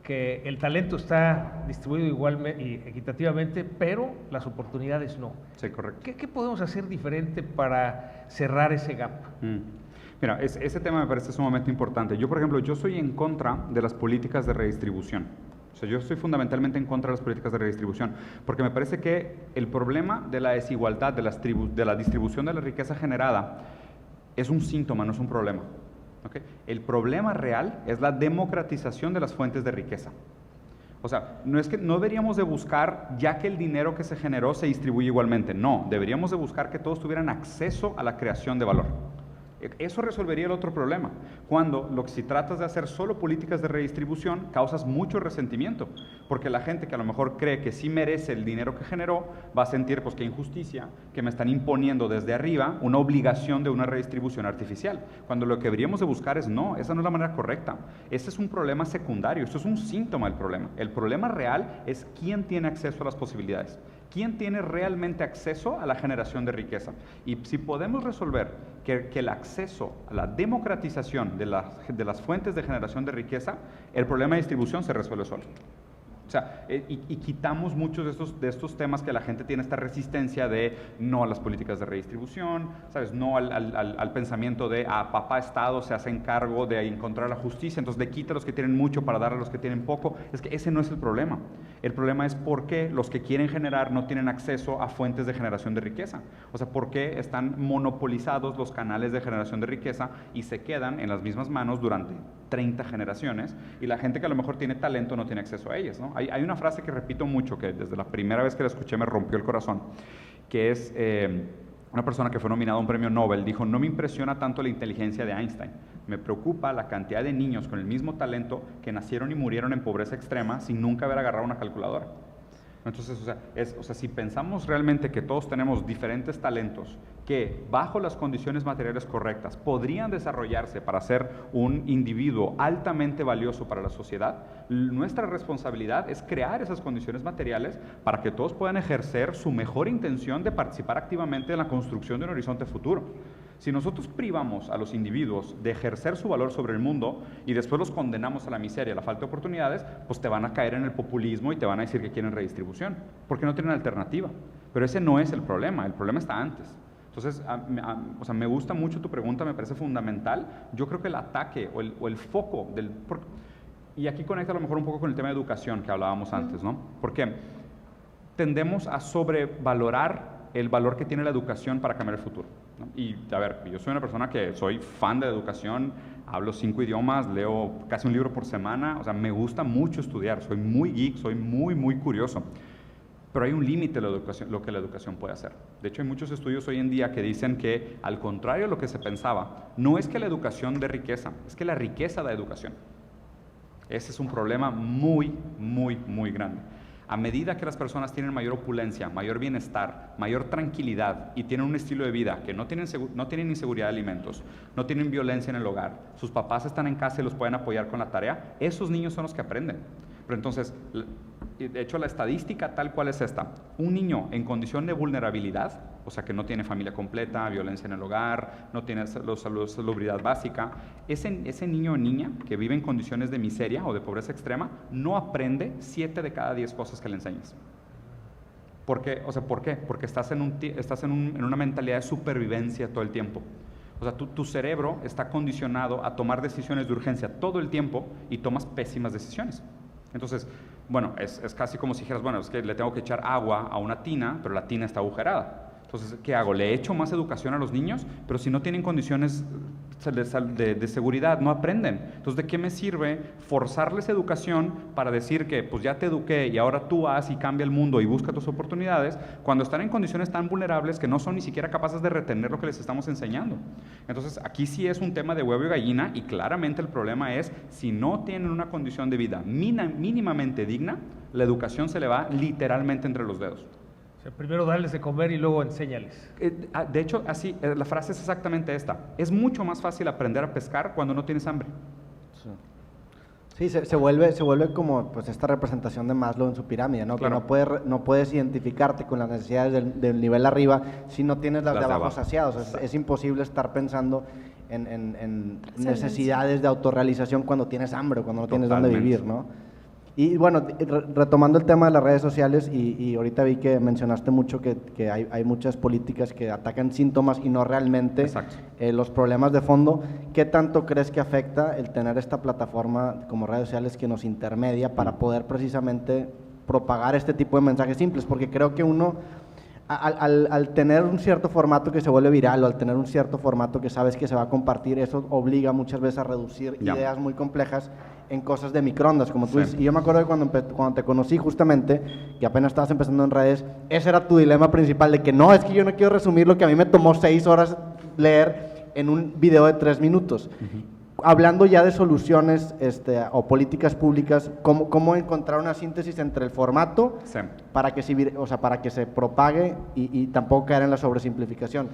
que el talento está distribuido igual y equitativamente, pero las oportunidades no. Sí, correcto. ¿Qué podemos hacer diferente para cerrar ese gap? Mira, ese tema me parece sumamente importante. Yo, por ejemplo, yo soy en contra de las políticas de redistribución. O sea, yo estoy fundamentalmente en contra de las políticas de redistribución, porque me parece que el problema de la desigualdad, de la distribución de la riqueza generada, es un síntoma, no es un problema. ¿Okay? El problema real es la democratización de las fuentes de riqueza. O sea, no deberíamos de buscar ya que el dinero que se generó se distribuye igualmente. No, deberíamos de buscar que todos tuvieran acceso a la creación de valor. Eso resolvería el otro problema. Si tratas de hacer solo políticas de redistribución, causas mucho resentimiento, porque la gente que a lo mejor cree que sí merece el dinero que generó, va a sentir, pues, qué injusticia, que me están imponiendo desde arriba una obligación de una redistribución artificial, cuando lo que deberíamos de buscar es no, esa no es la manera correcta. Ese es un problema secundario, esto es un síntoma del problema. El problema real es quién tiene acceso a las posibilidades. ¿Quién tiene realmente acceso a la generación de riqueza? Y si podemos resolver que el acceso a la democratización de las fuentes de generación de riqueza, el problema de distribución se resuelve solo. O sea, y quitamos muchos de estos temas que la gente tiene esta resistencia de no a las políticas de redistribución, ¿sabes? No al pensamiento de papá Estado se hace cargo de encontrar la justicia, entonces le quita a los que tienen mucho para dar a los que tienen poco. Es que ese no es el problema. El problema es por qué los que quieren generar no tienen acceso a fuentes de generación de riqueza. O sea, por qué están monopolizados los canales de generación de riqueza y se quedan en las mismas manos durante 30 generaciones, y la gente que a lo mejor tiene talento no tiene acceso a ellas, ¿no? Hay una frase que repito mucho, que desde la primera vez que la escuché me rompió el corazón, que es una persona que fue nominada a un premio Nobel, dijo: no me impresiona tanto la inteligencia de Einstein, me preocupa la cantidad de niños con el mismo talento que nacieron y murieron en pobreza extrema sin nunca haber agarrado una calculadora. Entonces, o sea, si pensamos realmente que todos tenemos diferentes talentos que bajo las condiciones materiales correctas podrían desarrollarse para ser un individuo altamente valioso para la sociedad, nuestra responsabilidad es crear esas condiciones materiales para que todos puedan ejercer su mejor intención de participar activamente en la construcción de un horizonte futuro. Si nosotros privamos a los individuos de ejercer su valor sobre el mundo y después los condenamos a la miseria, a la falta de oportunidades, pues te van a caer en el populismo y te van a decir que quieren redistribución, porque no tienen alternativa. Pero ese no es el problema está antes. Entonces, o sea, me gusta mucho tu pregunta, me parece fundamental. Yo creo que el ataque o el foco y aquí conecta a lo mejor un poco con el tema de educación que hablábamos antes, ¿no? Porque tendemos a sobrevalorar el valor que tiene la educación para cambiar el futuro, ¿no? Y a ver, yo soy una persona que soy fan de la educación, hablo 5 idiomas, leo casi un libro por semana, o sea, me gusta mucho estudiar, soy muy geek, soy muy curioso. Pero hay un límite a la educación, lo que la educación puede hacer. De hecho, hay muchos estudios hoy en día que dicen que, al contrario de lo que se pensaba, no es que la educación dé riqueza, es que la riqueza da educación. Ese es un problema muy grande. A medida que las personas tienen mayor opulencia, mayor bienestar, mayor tranquilidad y tienen un estilo de vida que no tienen inseguridad de alimentos, no tienen violencia en el hogar, sus papás están en casa y los pueden apoyar con la tarea, esos niños son los que aprenden. Pero entonces, de hecho, la estadística tal cual es esta: un niño en condición de vulnerabilidad, o sea, que no tiene familia completa, violencia en el hogar, no tiene salubridad básica, ese niño o niña que vive en condiciones de miseria o de pobreza extrema no aprende 7 de cada 10 cosas que le enseñas. ¿Por qué? O sea, ¿por qué? Porque estás en una mentalidad de supervivencia todo el tiempo. O sea, tu cerebro está condicionado a tomar decisiones de urgencia todo el tiempo y tomas pésimas decisiones. Entonces, bueno, es casi como si dijeras, bueno, es que le tengo que echar agua a una tina, pero la tina está agujerada. Entonces, ¿qué hago? Le echo más educación a los niños, pero si no tienen condiciones de seguridad, no aprenden. Entonces, ¿de qué me sirve forzarles educación para decir que pues ya te eduqué y ahora tú haz y cambia el mundo y busca tus oportunidades, cuando están en condiciones tan vulnerables que no son ni siquiera capaces de retener lo que les estamos enseñando? Entonces, aquí sí es un tema de huevo y gallina, y claramente el problema es, si no tienen una condición de vida mínimamente digna, la educación se le va literalmente entre los dedos. O sea, primero darles de comer y luego enséñales. De hecho, así, la frase es exactamente esta: es mucho más fácil aprender a pescar cuando no tienes hambre. Sí, se vuelve como pues esta representación de Maslow en su pirámide, ¿no? Claro. Que no puedes identificarte con las necesidades del nivel arriba si no tienes las de abajo saciadas. Es imposible estar pensando en necesidades de autorrealización cuando tienes hambre o cuando no tienes dónde vivir, ¿no? Y bueno, retomando el tema de las redes sociales, y ahorita vi que mencionaste mucho que hay muchas políticas que atacan síntomas y no realmente los problemas de fondo. ¿Qué tanto crees que afecta el tener esta plataforma como redes sociales que nos intermedia para poder precisamente propagar este tipo de mensajes simples? Porque creo que uno, al tener un cierto formato que se vuelve viral, o al tener un cierto formato que sabes que se va a compartir, eso obliga muchas veces a reducir ideas muy complejas en cosas de microondas, como tú dices. Y yo me acuerdo que cuando te conocí justamente, que apenas estabas empezando en redes, ese era tu dilema principal, de que no, es que yo no quiero resumir lo que a mí me tomó 6 horas leer en un video de 3 minutos. Hablando ya de soluciones o políticas públicas, ¿cómo encontrar una síntesis entre el formato para que se propague y tampoco caer en la sobresimplificación?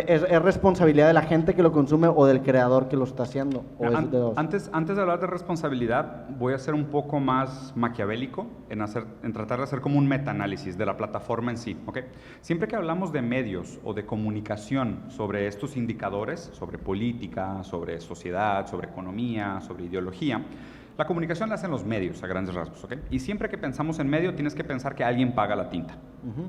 ¿Es responsabilidad de la gente que lo consume o del creador que lo está haciendo? Antes de hablar de responsabilidad, voy a ser un poco más maquiavélico en tratar de hacer como un metaanálisis de la plataforma en sí, ¿okay? Siempre que hablamos de medios o de comunicación sobre estos indicadores, sobre política, sobre sociedad, sobre economía, sobre ideología, La comunicación la hacen los medios a grandes rasgos, ¿ok? Y siempre que pensamos en medio tienes que pensar que alguien paga la tinta.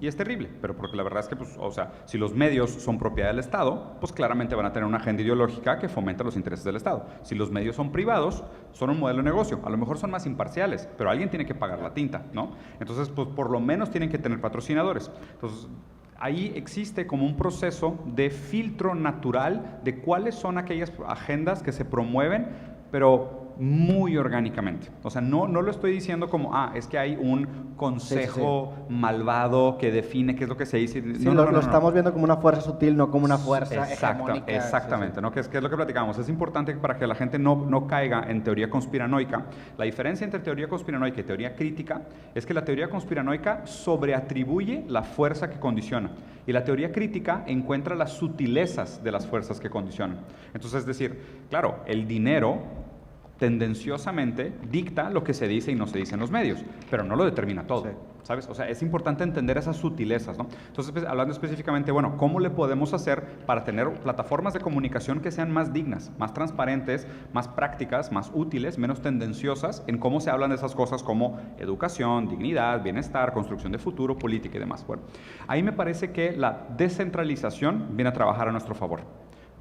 Y es terrible, pero porque la verdad es que, pues, o sea, si los medios son propiedad del Estado, pues claramente van a tener una agenda ideológica que fomenta los intereses del Estado. Si los medios son privados, son un modelo de negocio. A lo mejor son más imparciales, pero alguien tiene que pagar la tinta, ¿no? Entonces, pues por lo menos tienen que tener patrocinadores. Entonces, ahí existe como un proceso de filtro natural de cuáles son aquellas agendas que se promueven, pero muy orgánicamente. O sea, no lo estoy diciendo como, es que hay un consejo malvado que define qué es lo que se dice. Sí, lo estamos viendo como una fuerza sutil, no como una fuerza hegemónica. Exactamente, ¿no? Que es lo que platicamos. Es importante para que la gente no caiga en teoría conspiranoica. La diferencia entre teoría conspiranoica y teoría crítica es que la teoría conspiranoica sobreatribuye la fuerza que condiciona y la teoría crítica encuentra las sutilezas de las fuerzas que condicionan. Entonces, es decir, claro, el dinero tendenciosamente dicta lo que se dice y no se dice en los medios, pero no lo determina todo, ¿sabes? O sea, es importante entender esas sutilezas, ¿no? Entonces, pues, hablando específicamente, bueno, ¿cómo le podemos hacer para tener plataformas de comunicación que sean más dignas, más transparentes, más prácticas, más útiles, menos tendenciosas en cómo se hablan de esas cosas como educación, dignidad, bienestar, construcción de futuro, política y demás? Bueno, ahí me parece que la descentralización viene a trabajar a nuestro favor.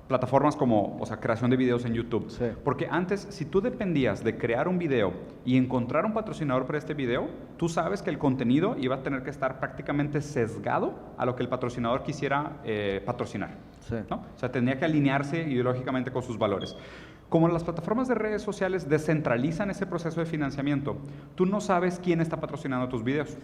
Plataformas como, o sea, creación de videos en YouTube. Sí. Porque antes, si tú dependías de crear un video y encontrar un patrocinador para este video, tú sabes que el contenido iba a tener que estar prácticamente sesgado a lo que el patrocinador quisiera patrocinar, Sí. ¿no? O sea, tenía que alinearse ideológicamente con sus valores. Como las plataformas de redes sociales descentralizan ese proceso de financiamiento, tú no sabes quién está patrocinando tus videos.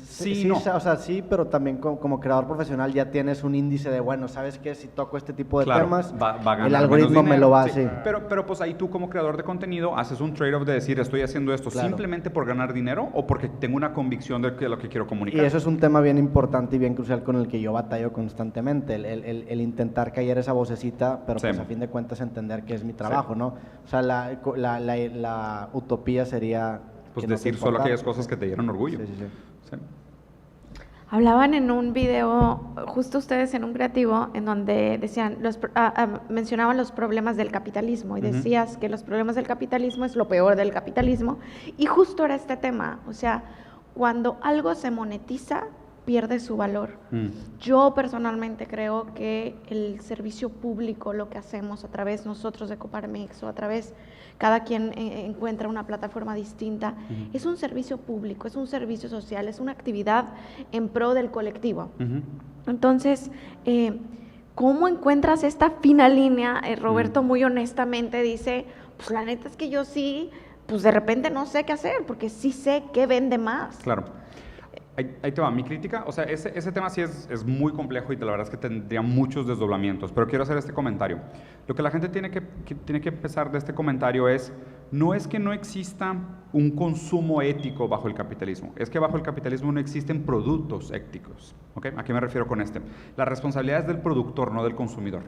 Sí, no. O sea, sí, pero también como creador profesional ya tienes un índice de, bueno, ¿sabes qué? Si toco este tipo de temas, va a ganar el algoritmo menos me dinero. lo va a Sí, hacer. pero pues ahí tú como creador de contenido haces un trade-off de decir, estoy haciendo esto Claro. simplemente por ganar dinero o porque tengo una convicción de lo que quiero Y comunicar. eso es un tema bien importante y bien crucial con el que yo batallo constantemente, el intentar callar esa vocecita, pero Sí. pues a fin de cuentas entender que es mi trabajo, ¿no? O sea, la utopía sería... Pues que no te decir solo importara. aquellas cosas que te dieron orgullo. Sí, sí, sí. Sí. Hablaban en un video, justo ustedes en un creativo, en donde decían, mencionaban los problemas del capitalismo y decías que los problemas del capitalismo es lo peor del capitalismo y justo era este tema, o sea, cuando algo se monetiza, pierde su valor. Yo personalmente creo que el servicio público, lo que hacemos a través nosotros de Coparmex o a través, cada quien encuentra una plataforma distinta, es un servicio público, es un servicio social, es una actividad en pro del colectivo. Entonces, ¿cómo encuentras esta fina línea? Roberto muy honestamente dice, pues la neta es que yo sí, pues de repente no sé qué hacer, porque sí sé qué vende más. Claro. Ahí te va, mi crítica, o sea, ese tema sí es muy complejo y la verdad es que tendría muchos desdoblamientos, pero quiero hacer este comentario. Lo que la gente tiene que empezar de este comentario es, no es que no exista un consumo ético bajo el capitalismo, es que bajo el capitalismo no existen productos éticos, ¿ok? ¿A qué me refiero con este? La responsabilidad es del productor, no del consumidor.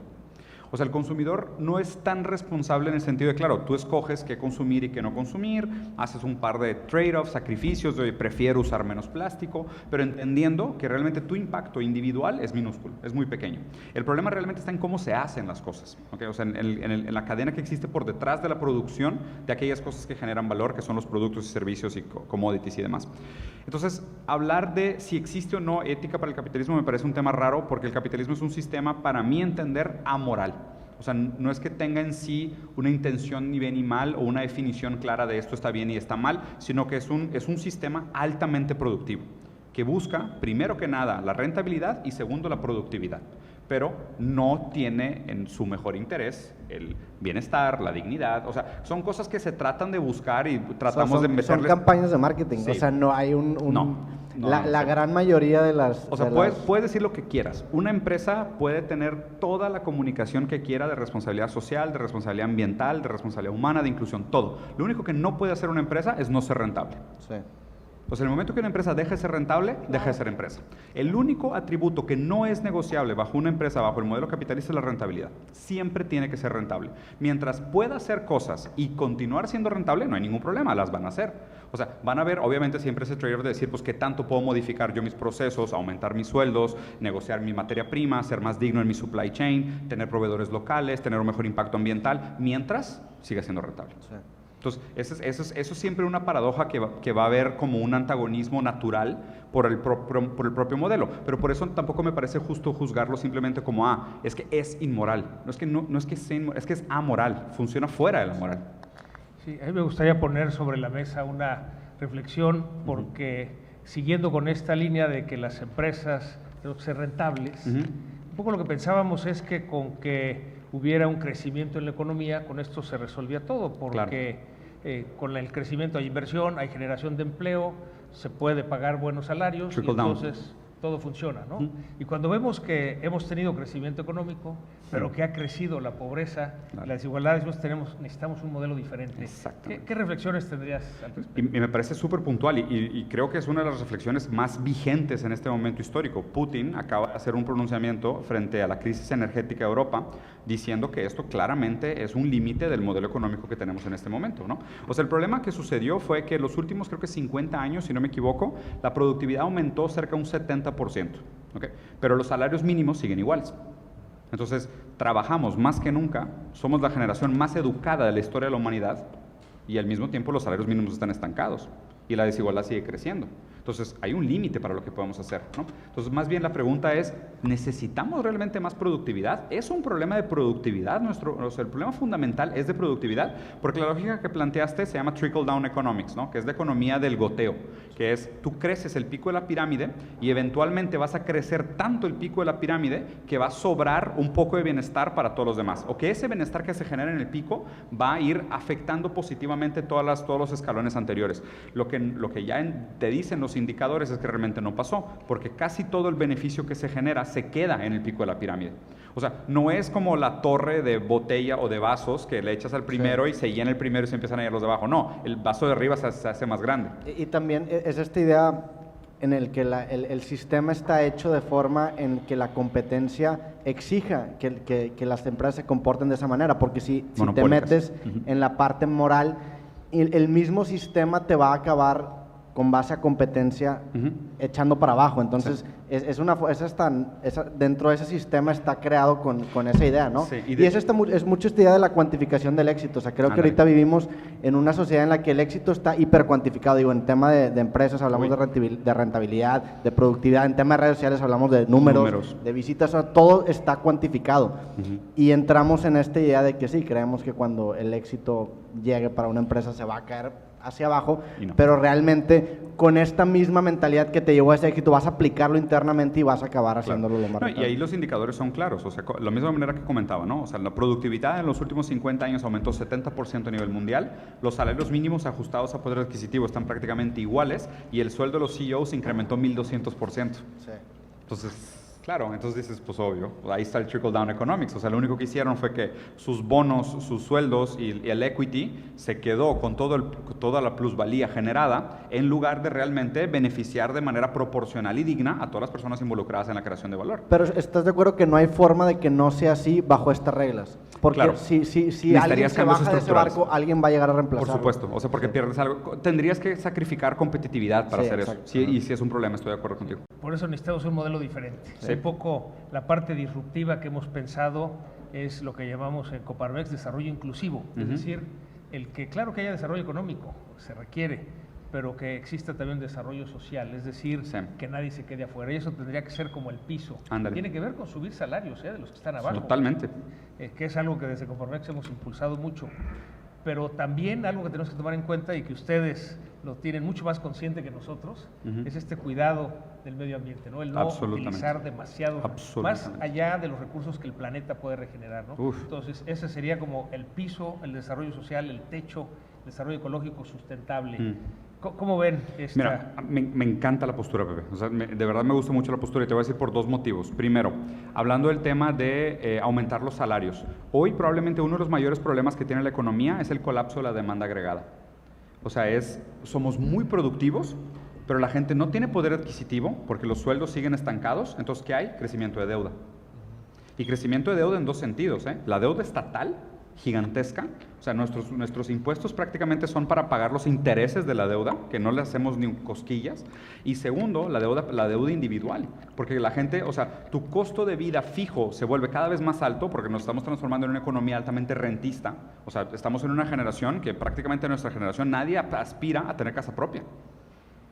O sea, el consumidor no es tan responsable en el sentido de, claro, tú escoges qué consumir y qué no consumir, haces un par de trade-offs, sacrificios, de prefiero usar menos plástico, pero entendiendo que realmente tu impacto individual es minúsculo, es muy pequeño. El problema realmente está en cómo se hacen las cosas, ¿okay? O sea, en la cadena que existe por detrás de la producción de aquellas cosas que generan valor, que son los productos y servicios y commodities y demás. Entonces, hablar de si existe o no ética para el capitalismo me parece un tema raro, porque el capitalismo es un sistema, para mí entender, amoral. O sea, no es que tenga en sí una intención ni bien ni mal o una definición clara de esto está bien y está mal, sino que es un sistema altamente productivo, que busca, primero que nada, la rentabilidad y segundo, la productividad, pero no tiene en su mejor interés el bienestar, la dignidad. O sea, son cosas que se tratan de buscar y tratamos de meterles... Son campañas de marketing, Sí. o sea, no hay la sí. gran mayoría de las... O sea, puedes decir lo que quieras. Una empresa puede tener toda la comunicación que quiera de responsabilidad social, de responsabilidad ambiental, de responsabilidad humana, de inclusión, todo. Lo único que no puede hacer una empresa es no ser rentable. Sí. Entonces, en el momento que una empresa deje de ser rentable, deja de ser empresa. El único atributo que no es negociable bajo una empresa, bajo el modelo capitalista, es la rentabilidad. Siempre tiene que ser rentable. Mientras pueda hacer cosas y continuar siendo rentable, no hay ningún problema, las van a hacer. O sea, van a ver, obviamente, siempre ese trade-off de decir, pues, ¿qué tanto puedo modificar yo mis procesos, aumentar mis sueldos, negociar mi materia prima, ser más digno en mi supply chain, tener proveedores locales, tener un mejor impacto ambiental, mientras siga siendo rentable? Sí. Entonces, eso es siempre una paradoja que va a haber como un antagonismo natural por el propio modelo. Pero por eso tampoco me parece justo juzgarlo simplemente como, es que es inmoral. No es que sea inmoral, es que es amoral, funciona fuera de la moral. Sí, a mí me gustaría poner sobre la mesa una reflexión, porque siguiendo con esta línea de que las empresas deben ser rentables, un poco lo que pensábamos es que con que hubiera un crecimiento en la economía, con esto se resolvía todo, porque con el crecimiento hay inversión, hay generación de empleo, se puede pagar buenos salarios y entonces todo funciona, ¿no? Y cuando vemos que hemos tenido crecimiento económico, pero que ha crecido la pobreza, la desigualdad, necesitamos un modelo diferente. ¿Qué reflexiones tendrías al respecto? Y me parece súper puntual y creo que es una de las reflexiones más vigentes en este momento histórico. Putin acaba de hacer un pronunciamiento frente a la crisis energética de Europa diciendo que esto claramente es un límite del modelo económico que tenemos en este momento, ¿no? O sea, el problema que sucedió fue que los últimos, creo que 50 años, si no me equivoco, la productividad aumentó cerca de un 70%, ¿okay? Pero los salarios mínimos siguen iguales. Entonces, trabajamos más que nunca, somos la generación más educada de la historia de la humanidad y al mismo tiempo los salarios mínimos están estancados y la desigualdad sigue creciendo. Entonces, hay un límite para lo que podemos hacer, ¿no? Entonces, más bien la pregunta es, ¿necesitamos realmente más productividad? ¿Es un problema de productividad? El problema fundamental es de productividad, porque la lógica que planteaste se llama trickle-down economics, ¿no? Que es de economía del goteo, que es, tú creces el pico de la pirámide y eventualmente vas a crecer tanto el pico de la pirámide que va a sobrar un poco de bienestar para todos los demás, o que ese bienestar que se genera en el pico va a ir afectando positivamente todos los escalones anteriores. Lo que ya te dicen los indicadores es que realmente no pasó, porque casi todo el beneficio que se genera se queda en el pico de la pirámide. O sea, no es como la torre de botella o de vasos que le echas al primero y se llena el primero y se empiezan a ir los de abajo. No, el vaso de arriba se hace más grande. Y también es esta idea en el que el sistema está hecho de forma en que la competencia exija que las empresas se comporten de esa manera, porque si te metes en la parte moral, el mismo sistema te va a acabar con base a competencia echando para abajo. Entonces, dentro de ese sistema está creado con esa idea, ¿no? Sí, y es mucho esta idea de la cuantificación del éxito. O sea, creo que ahorita vivimos en una sociedad en la que el éxito está hipercuantificado. Digo, en tema de empresas hablamos de rentabilidad, de productividad. En tema de redes sociales hablamos de números. De visitas. O sea, todo está cuantificado. Y entramos en esta idea de que sí, creemos que cuando el éxito llegue para una empresa se va a caer hacia abajo, pero realmente con esta misma mentalidad que te llevó a ese éxito vas a aplicarlo internamente y vas a acabar haciéndolo lo más rentable. Y ahí los indicadores son claros, o sea, la misma manera que comentaba, ¿no? O sea, la productividad en los últimos 50 años aumentó 70% a nivel mundial, los salarios mínimos ajustados a poder adquisitivo están prácticamente iguales y el sueldo de los CEOs incrementó 1200%. Sí. Entonces, claro, entonces dices, pues obvio, ahí está el trickle-down economics. O sea, lo único que hicieron fue que sus bonos, sus sueldos y el equity se quedó con toda la plusvalía generada en lugar de realmente beneficiar de manera proporcional y digna a todas las personas involucradas en la creación de valor. Pero ¿estás de acuerdo que no hay forma de que no sea así bajo estas reglas? Porque claro, si alguien se baja de ese barco, alguien va a llegar a reemplazarlo. Por supuesto, o sea, porque pierdes algo. Tendrías que sacrificar competitividad para hacer eso. Sí, y si es un problema, estoy de acuerdo contigo. Por eso necesitamos un modelo diferente. Sí. Un poco la parte disruptiva que hemos pensado es lo que llamamos en Coparmex desarrollo inclusivo. Es decir, claro que haya desarrollo económico, se requiere, pero que exista también desarrollo social, es decir, que nadie se quede afuera. Y eso tendría que ser como el piso. Ándale. Tiene que ver con subir salarios de los que están abajo. Totalmente. Que es algo que desde Coparmex hemos impulsado mucho. Pero también algo que tenemos que tomar en cuenta y que ustedes lo tienen mucho más consciente que nosotros, es este cuidado del medio ambiente, ¿no? El no utilizar demasiado, más allá de los recursos que el planeta puede regenerar, ¿no? Entonces, ese sería como el piso, el desarrollo social, el techo, el desarrollo ecológico sustentable. ¿Cómo ven esta? Mira, me encanta la postura, Pepe. O sea, de verdad me gusta mucho la postura y te voy a decir por dos motivos. Primero, hablando del tema de aumentar los salarios. Hoy probablemente uno de los mayores problemas que tiene la economía es el colapso de la demanda agregada. O sea, somos muy productivos, pero la gente no tiene poder adquisitivo porque los sueldos siguen estancados. Entonces, ¿qué hay? Crecimiento de deuda. Y crecimiento de deuda en dos sentidos, ¿eh? La deuda estatal, gigantesca. O sea, nuestros impuestos prácticamente son para pagar los intereses de la deuda, que no le hacemos ni cosquillas. Y segundo, la deuda individual, porque la gente, o sea, tu costo de vida fijo se vuelve cada vez más alto porque nos estamos transformando en una economía altamente rentista. O sea, estamos en una generación que prácticamente nuestra generación nadie aspira a tener casa propia.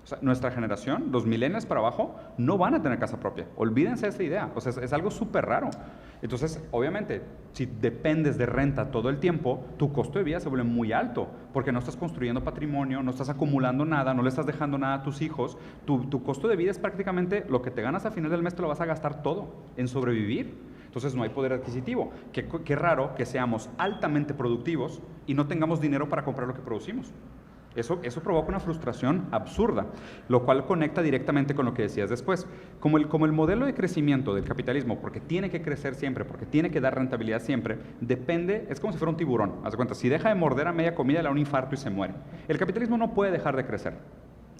O sea, nuestra generación, los millennials para abajo, no van a tener casa propia. Olvídense de esa idea. O sea, es algo súper raro. Entonces, obviamente, si dependes de renta todo el tiempo, tu costo de vida se vuelve muy alto, porque no estás construyendo patrimonio, no estás acumulando nada, no le estás dejando nada a tus hijos. Tu costo de vida es prácticamente lo que te ganas a final del mes, te lo vas a gastar todo en sobrevivir. Entonces no hay poder adquisitivo. Qué raro que seamos altamente productivos y no tengamos dinero para comprar lo que producimos. Eso provoca una frustración absurda, lo cual conecta directamente con lo que decías después. Como el modelo de crecimiento del capitalismo, porque tiene que crecer siempre, porque tiene que dar rentabilidad siempre, depende, es como si fuera un tiburón. Haz de cuenta, si deja de morder a media comida, le da un infarto y se muere. El capitalismo no puede dejar de crecer.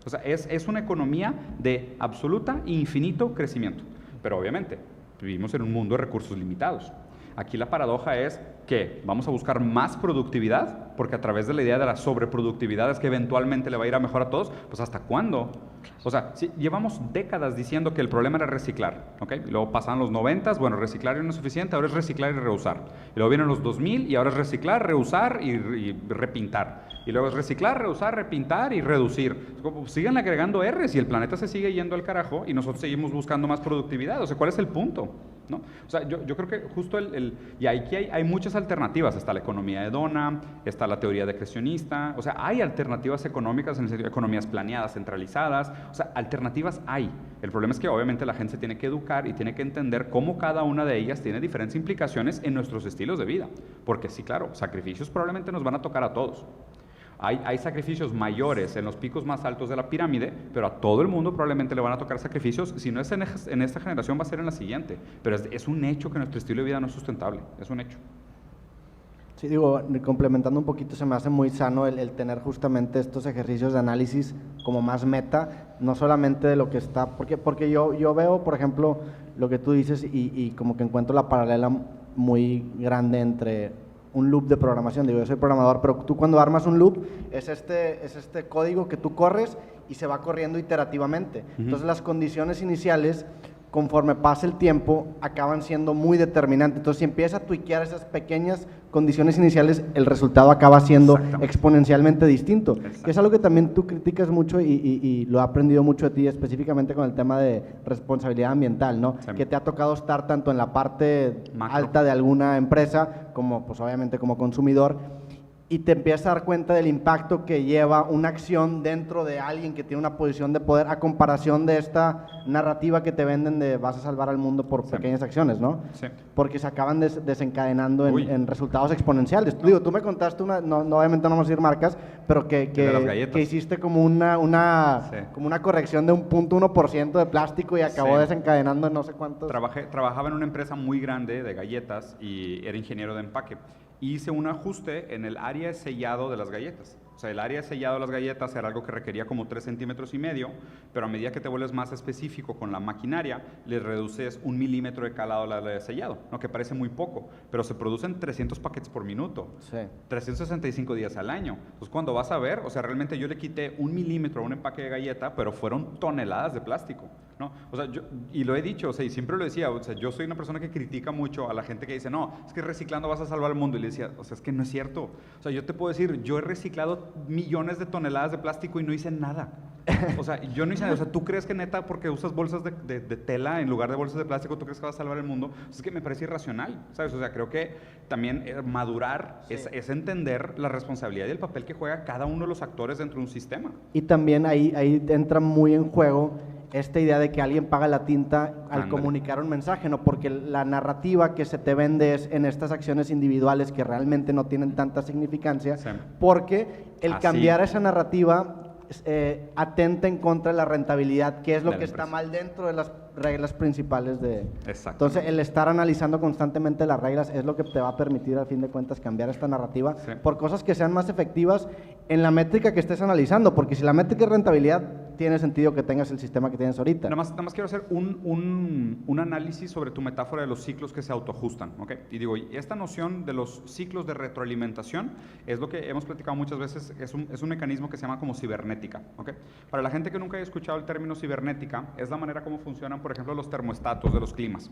O sea, es una economía de absoluta e infinito crecimiento. Pero obviamente, vivimos en un mundo de recursos limitados. Aquí la paradoja es que vamos a buscar más productividad, porque a través de la idea de la sobreproductividad es que eventualmente le va a ir a mejor a todos, pues ¿hasta cuándo? O sea, si llevamos décadas diciendo que el problema era reciclar, ¿ok? Y luego pasaban los 90s, bueno, reciclar no es suficiente, ahora es reciclar y reusar. Y luego vienen los 2000 y ahora es reciclar, reusar y repintar. Y luego es reciclar, reusar, repintar y reducir. Siguen agregando R's y el planeta se sigue yendo al carajo y nosotros seguimos buscando más productividad. O sea, ¿cuál es el punto? ¿No? O sea, yo creo que justo y aquí hay muchas alternativas. Está la economía hedona, está la teoría decrecionista. O sea, hay alternativas económicas en el sentido de economías planeadas, centralizadas. O sea, alternativas hay. El problema es que obviamente la gente se tiene que educar y tiene que entender cómo cada una de ellas tiene diferentes implicaciones en nuestros estilos de vida. Porque sí, claro, sacrificios probablemente nos van a tocar a todos. Hay sacrificios mayores en los picos más altos de la pirámide, pero a todo el mundo probablemente le van a tocar sacrificios. Si no es en esta generación, va a ser en la siguiente. Pero es un hecho que nuestro estilo de vida no es sustentable. Es un hecho. Sí, digo, complementando un poquito, se me hace muy sano el tener justamente estos ejercicios de análisis como más meta, no solamente de lo que está, porque yo veo, por ejemplo, lo que tú dices y como que encuentro la paralela muy grande entre un loop de programación. Digo, yo soy programador, pero tú cuando armas un loop es este código que tú corres y se va corriendo iterativamente. Entonces las condiciones iniciales, conforme pasa el tiempo, acaban siendo muy determinantes. Entonces si empieza a tweakear esas pequeñas condiciones iniciales, el resultado acaba siendo exponencialmente distinto. Que es algo que también tú criticas mucho y lo he aprendido mucho de ti, específicamente con el tema de responsabilidad ambiental, ¿no? Sí. Que te ha tocado estar tanto en la parte alta de alguna empresa, como pues obviamente como consumidor, y te empiezas a dar cuenta del impacto que lleva una acción dentro de alguien que tiene una posición de poder, a comparación de esta narrativa que te venden de vas a salvar al mundo por pequeñas acciones, ¿no? Sí. Porque se acaban desencadenando en resultados exponenciales. Digo, tú me contaste obviamente no vamos a decir marcas, pero que hiciste como una corrección de un 0.1% de plástico y acabó desencadenando en no sé cuántos. Trabajaba en una empresa muy grande de galletas y era ingeniero de empaque. Hice un ajuste en el área de sellado de las galletas. O sea, el área de sellado de las galletas era algo que requería como 3,5 centímetros, pero a medida que te vuelves más específico con la maquinaria, le reduces 1 milímetro de calado a la área de sellado, ¿no? Que parece muy poco, pero se producen 300 paquetes por minuto, 365 días al año. Entonces, cuando vas a ver, o sea, realmente yo le quité 1 milímetro a un empaque de galleta, pero fueron toneladas de plástico, ¿no? O sea, y lo he dicho, o sea, y siempre lo decía, o sea, yo soy una persona que critica mucho a la gente que dice, no, es que reciclando vas a salvar al mundo, y le decía, o sea, es que no es cierto. O sea, yo te puedo decir, yo he reciclado millones de toneladas de plástico y no hice nada. O sea, yo no hice nada. O sea, ¿tú crees que neta porque usas bolsas de tela en lugar de bolsas de plástico, tú crees que vas a salvar el mundo? Es que me parece irracional, ¿sabes? O sea, creo que también madurar es entender la responsabilidad y el papel que juega cada uno de los actores dentro de un sistema. Y también ahí entra muy en juego esta idea de que alguien paga la tinta al comunicar un mensaje, ¿no? Porque la narrativa que se te vende es en estas acciones individuales que realmente no tienen tanta significancia, porque el cambiar esa narrativa atenta en contra de la rentabilidad, que es lo que está mal dentro de las reglas principales de... Entonces, el estar analizando constantemente las reglas es lo que te va a permitir, al fin de cuentas, cambiar esta narrativa por cosas que sean más efectivas en la métrica que estés analizando, porque si la métrica es rentabilidad, tiene sentido que tengas el sistema que tienes ahorita. Nada más quiero hacer un análisis sobre tu metáfora de los ciclos que se autoajustan, ¿ok? Y digo, esta noción de los ciclos de retroalimentación es lo que hemos platicado muchas veces, es un mecanismo que se llama como cibernética, ¿ok? Para la gente que nunca haya escuchado el término cibernética, es la manera como funcionan, por ejemplo, los termostatos de los climas.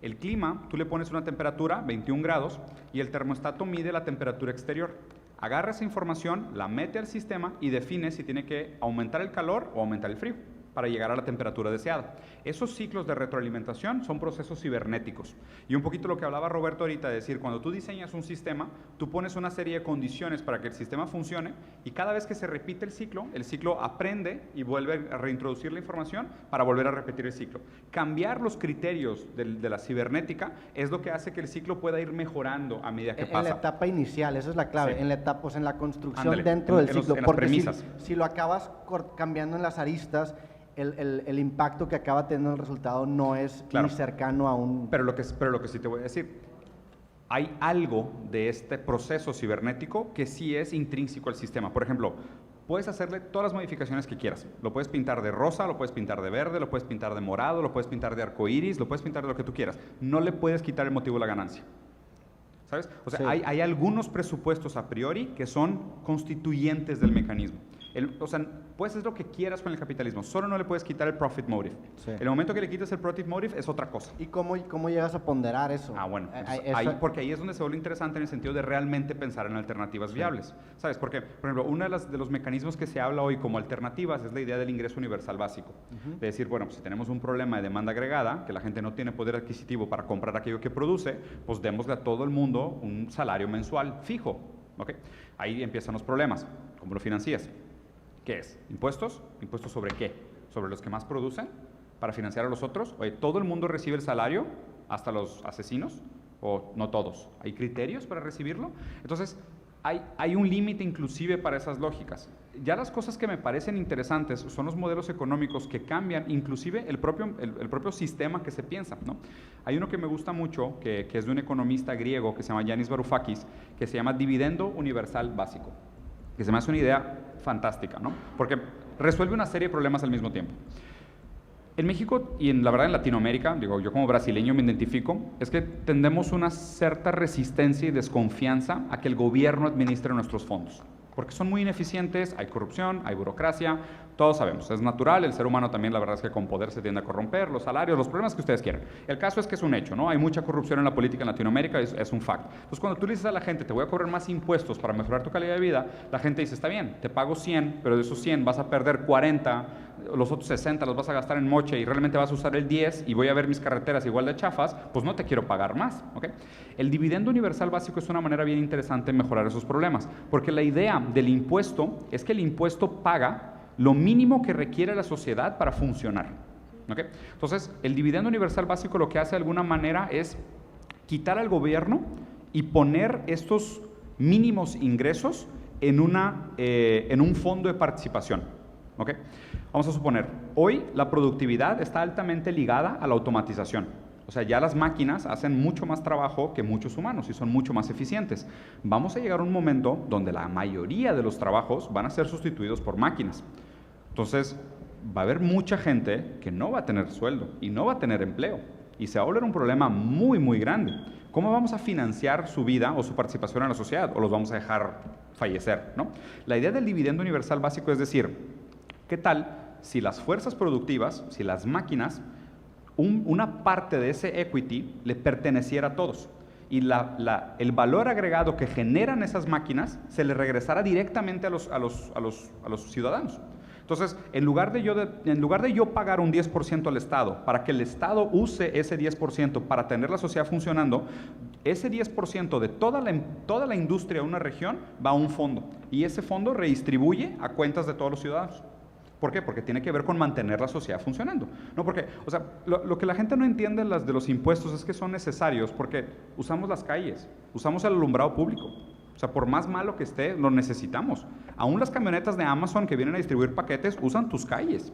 El clima, tú le pones una temperatura, 21 grados, y el termostato mide la temperatura exterior. Agarra esa información, la mete al sistema y define si tiene que aumentar el calor o aumentar el frío para llegar a la temperatura deseada. Esos ciclos de retroalimentación son procesos cibernéticos. Y un poquito lo que hablaba Roberto ahorita, de decir, cuando tú diseñas un sistema, tú pones una serie de condiciones para que el sistema funcione y cada vez que se repite el ciclo aprende y vuelve a reintroducir la información para volver a repetir el ciclo. Cambiar los criterios de la cibernética es lo que hace que el ciclo pueda ir mejorando a medida que pasa. En la etapa inicial, esa es la clave, Sí. en la etapa, pues en la construcción Ándale, dentro del en los- ciclo. en las Porque premisas. si lo acabas cambiando en las aristas, el impacto que acaba teniendo el resultado no es Claro. ni cercano a un... Pero lo que sí te voy a decir, hay algo de este proceso cibernético que sí es intrínseco al sistema. Por ejemplo, puedes hacerle todas las modificaciones que quieras. Lo puedes pintar de rosa, lo puedes pintar de verde, lo puedes pintar de morado, lo puedes pintar de arcoíris, lo puedes pintar de lo que tú quieras. No le puedes quitar el motivo de la ganancia. ¿Sabes? O sea, Sí. hay algunos presupuestos a priori que son constituyentes del mecanismo. O sea, puedes hacer lo que quieras con el capitalismo, solo no le puedes quitar el profit motive. Sí. El momento que le quites el profit motive es otra cosa. ¿Y cómo llegas a ponderar eso? Bueno, Eso- porque ahí es donde se vuelve interesante en el sentido de realmente pensar en alternativas viables. ¿Sabes? Porque, por ejemplo, uno de los mecanismos que se habla hoy como alternativas es la idea del ingreso universal básico. De decir, bueno, pues si tenemos un problema de demanda agregada, que la gente no tiene poder adquisitivo para comprar aquello que produce, pues démosle a todo el mundo un salario mensual fijo. ¿Ok? Ahí empiezan los problemas. ¿Cómo lo financias? ¿Qué es? ¿Impuestos? ¿Impuestos sobre qué? ¿Sobre los que más producen? ¿Para financiar a los otros? Oye, ¿todo el mundo recibe el salario? ¿Hasta los asesinos? ¿O no todos? ¿Hay criterios para recibirlo? Entonces, hay un límite inclusive para esas lógicas. Ya las cosas que me parecen interesantes son los modelos económicos que cambian, inclusive el propio sistema que se piensa, ¿no? Hay uno que me gusta mucho, que es de un economista griego que se llama Yanis Varoufakis, que se llama dividendo universal básico, que se me hace una idea fantástica, ¿no? Porque resuelve una serie de problemas al mismo tiempo. En México y la verdad en Latinoamérica, digo, yo como brasileño me identifico, es que tendemos una cierta resistencia y desconfianza a que el gobierno administre nuestros fondos. Porque son muy ineficientes, hay corrupción, hay burocracia, todos sabemos, es natural, el ser humano también la verdad es que con poder se tiende a corromper, los salarios, los problemas que ustedes quieran. El caso es que es un hecho, ¿no? Hay mucha corrupción en la política en Latinoamérica, es un fact. Entonces cuando tú le dices a la gente, te voy a cobrar más impuestos para mejorar tu calidad de vida, la gente dice, está bien, te pago 100, pero de esos 100 vas a perder 40, los otros 60 los vas a gastar en moche y realmente vas a usar el 10 y voy a ver mis carreteras igual de chafas, pues no te quiero pagar más, ¿ok? El dividendo universal básico es una manera bien interesante de mejorar esos problemas, porque la idea del impuesto es que el impuesto paga lo mínimo que requiere la sociedad para funcionar, ¿ok? Entonces, el dividendo universal básico lo que hace de alguna manera es quitar al gobierno y poner estos mínimos ingresos en un fondo de participación, ¿ok? Vamos a suponer, hoy la productividad está altamente ligada a la automatización. O sea, ya las máquinas hacen mucho más trabajo que muchos humanos y son mucho más eficientes. Vamos a llegar a un momento donde la mayoría de los trabajos van a ser sustituidos por máquinas. Entonces, va a haber mucha gente que no va a tener sueldo y no va a tener empleo. Y se va a volver un problema muy, muy grande. ¿Cómo vamos a financiar su vida o su participación en la sociedad? ¿O los vamos a dejar fallecer, ¿no? La idea del dividendo universal básico es decir, ¿qué tal si las fuerzas productivas, si las máquinas, una parte de ese equity le perteneciera a todos y el valor agregado que generan esas máquinas se le regresara directamente a los ciudadanos? Entonces, en lugar de yo pagar un 10% al Estado para que el Estado use ese 10% para tener la sociedad funcionando, ese 10% de toda la industria de una región va a un fondo y ese fondo redistribuye a cuentas de todos los ciudadanos. ¿Por qué? Porque tiene que ver con mantener la sociedad funcionando. No porque, o sea, lo que la gente no entiende de los impuestos es que son necesarios porque usamos las calles, usamos el alumbrado público. O sea, por más malo que esté, lo necesitamos. Aún las camionetas de Amazon que vienen a distribuir paquetes usan tus calles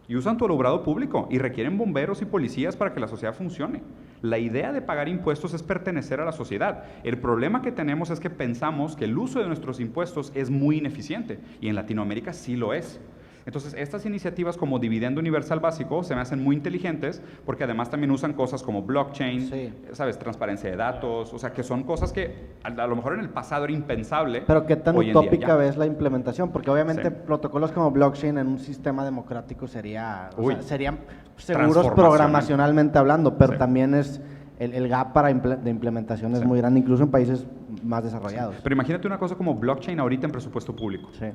y usan tu alumbrado público y requieren bomberos y policías para que la sociedad funcione. La idea de pagar impuestos es pertenecer a la sociedad. El problema que tenemos es que pensamos que el uso de nuestros impuestos es muy ineficiente y en Latinoamérica sí lo es. Entonces, estas iniciativas como dividendo universal básico se me hacen muy inteligentes porque además también usan cosas como blockchain, Sí. ¿sabes? Transparencia de datos, o sea, que son cosas que a lo mejor en el pasado era impensable. Pero ¿qué tan hoy en día utópica ya. ves la implementación? Porque obviamente Sí. protocolos como blockchain en un sistema democrático sería, o Uy. sea, serían seguros Transformacional. programacionalmente hablando, pero Sí. también es el gap de implementación es Sí. muy grande, incluso en países más desarrollados. Pero imagínate una cosa como blockchain ahorita en presupuesto público. Sí.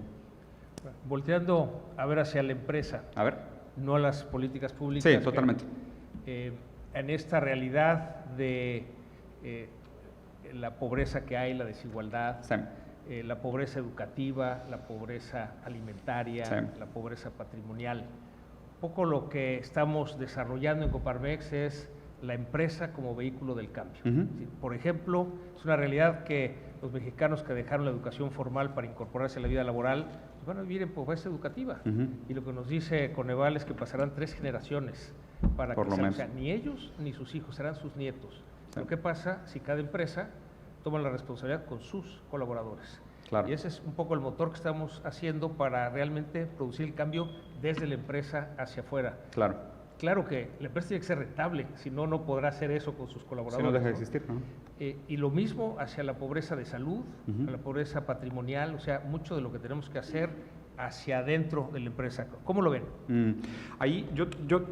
Volteando a ver hacia la empresa, A ver. no a las políticas públicas. Sí, totalmente. En esta realidad de la pobreza que hay, la desigualdad, Sí. la pobreza educativa, la pobreza alimentaria, Sí. la pobreza patrimonial. Un poco lo que estamos desarrollando en Coparmex es la empresa como vehículo del cambio. Ujú. Sí, por ejemplo, es una realidad que los mexicanos que dejaron la educación formal para incorporarse a la vida laboral pues van a vivir en pobreza educativa. Ujú. Y lo que nos dice Coneval es que pasarán 3 generaciones para Por que lo sean, o menos. sea, ni ellos ni sus hijos, serán sus nietos. Sí. Pero ¿qué pasa si cada empresa toma la responsabilidad con sus colaboradores? Claro. Y ese es un poco el motor que estamos haciendo para realmente producir el cambio desde la empresa hacia afuera. Claro. Claro que la empresa tiene que ser rentable, si no, no podrá hacer eso con sus Si colaboradores. no deja de ¿no? existir, ¿no? Y lo mismo hacia la pobreza de salud, Ujú. a la pobreza patrimonial, o sea, mucho de lo que tenemos que hacer hacia adentro de la empresa. ¿Cómo lo ven? Ahí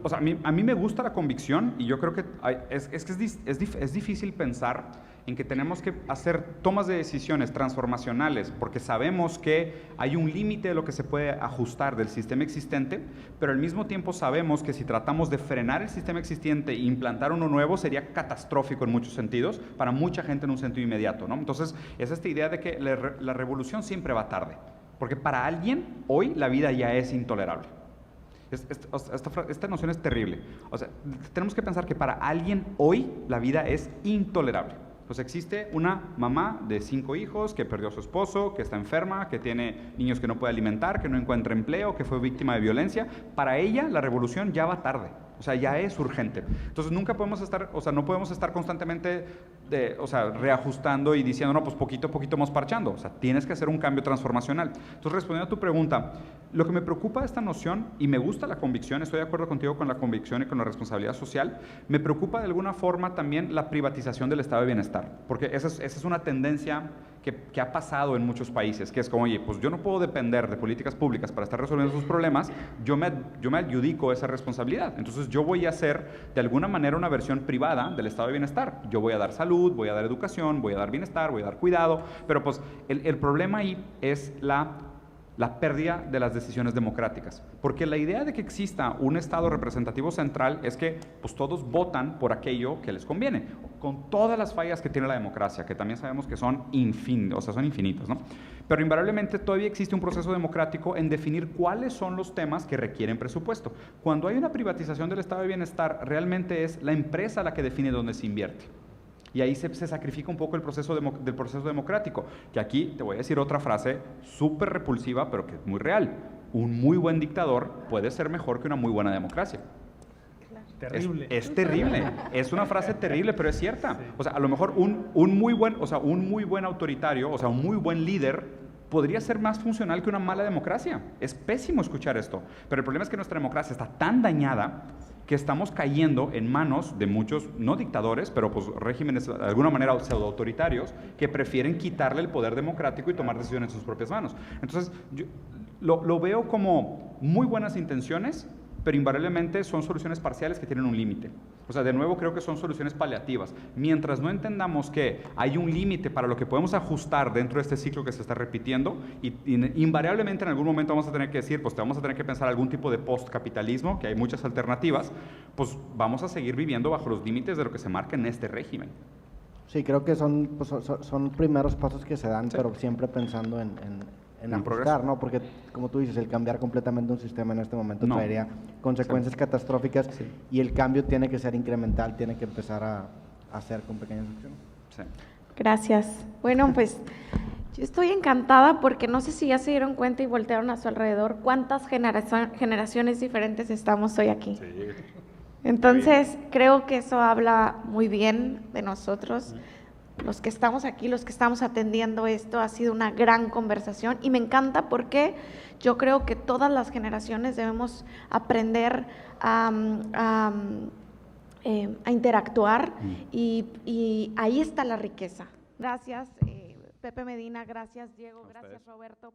o sea, a mí me gusta la convicción y yo creo que es difícil pensar en que tenemos que hacer tomas de decisiones transformacionales porque sabemos que hay un límite de lo que se puede ajustar del sistema existente, pero al mismo tiempo sabemos que si tratamos de frenar el sistema existente e implantar uno nuevo sería catastrófico en muchos sentidos, para mucha gente en un sentido inmediato, ¿no? Entonces, es esta idea de que la revolución siempre va tarde, porque para alguien hoy la vida ya es intolerable. Esta noción es terrible. O sea, tenemos que pensar que para alguien hoy la vida es intolerable. Pues existe una mamá de 5 hijos que perdió a su esposo, que está enferma, que tiene niños que no puede alimentar, que no encuentra empleo, que fue víctima de violencia. Para ella la revolución ya va tarde, o sea, ya es urgente. Entonces nunca podemos estar, o sea, no podemos estar constantemente reajustando y diciendo, no, pues poquito a poquito vamos parchando. O sea, tienes que hacer un cambio transformacional. Entonces, respondiendo a tu pregunta, lo que me preocupa de esta noción, y me gusta la convicción, estoy de acuerdo contigo con la convicción y con la responsabilidad social, me preocupa de alguna forma también la privatización del estado de bienestar, porque esa es una tendencia que ha pasado en muchos países, que es como, oye, pues yo no puedo depender de políticas públicas para estar resolviendo sus problemas, yo me adjudico esa responsabilidad. Entonces yo voy a hacer de alguna manera una versión privada del estado de bienestar. Yo voy a dar salud, voy a dar educación, voy a dar bienestar, voy a dar cuidado, pero pues el problema ahí es la pérdida de las decisiones democráticas. Porque la idea de que exista un Estado representativo central es que pues, todos votan por aquello que les conviene, con todas las fallas que tiene la democracia, que también sabemos que son infinitas, ¿no? Pero invariablemente todavía existe un proceso democrático en definir cuáles son los temas que requieren presupuesto. Cuando hay una privatización del Estado de bienestar, realmente es la empresa la que define dónde se invierte. Y ahí se sacrifica un poco el proceso del proceso democrático. Que aquí te voy a decir otra frase súper repulsiva, pero que es muy real. Un muy buen dictador puede ser mejor que una muy buena democracia. Terrible. Es terrible. Es una frase terrible, pero es cierta. Sí. O sea, a lo mejor un muy buen autoritario, o sea, un muy buen líder, podría ser más funcional que una mala democracia. Es pésimo escuchar esto. Pero el problema es que nuestra democracia está tan dañada que estamos cayendo en manos de muchos, no dictadores, pero pues regímenes de alguna manera pseudo-autoritarios, que prefieren quitarle el poder democrático y tomar decisiones en sus propias manos. Entonces, yo lo veo como muy buenas intenciones, pero invariablemente son soluciones parciales que tienen un límite. O sea, de nuevo creo que son soluciones paliativas. Mientras no entendamos que hay un límite para lo que podemos ajustar dentro de este ciclo que se está repitiendo, y invariablemente en algún momento vamos a tener que decir, pues te vamos a tener que pensar algún tipo de postcapitalismo, que hay muchas alternativas, pues vamos a seguir viviendo bajo los límites de lo que se marca en este régimen. Sí, creo que son primeros pasos que se dan, sí, pero siempre pensando en ajustar, progreso, ¿no? Porque, como tú dices, el cambiar completamente un sistema en este momento traería consecuencias catastróficas, sí, y el cambio tiene que ser incremental, tiene que empezar a hacer con pequeñas acciones. Sí. Gracias. Bueno, pues yo estoy encantada porque no sé si ya se dieron cuenta y voltearon a su alrededor cuántas generaciones diferentes estamos hoy aquí. Sí. Entonces, creo que eso habla muy bien de nosotros. los que estamos aquí, los que estamos atendiendo esto. Ha sido una gran conversación y me encanta porque yo creo que todas las generaciones debemos aprender a interactuar y ahí está la riqueza. Gracias, Pepe Medina, gracias, Diego, gracias, Roberto.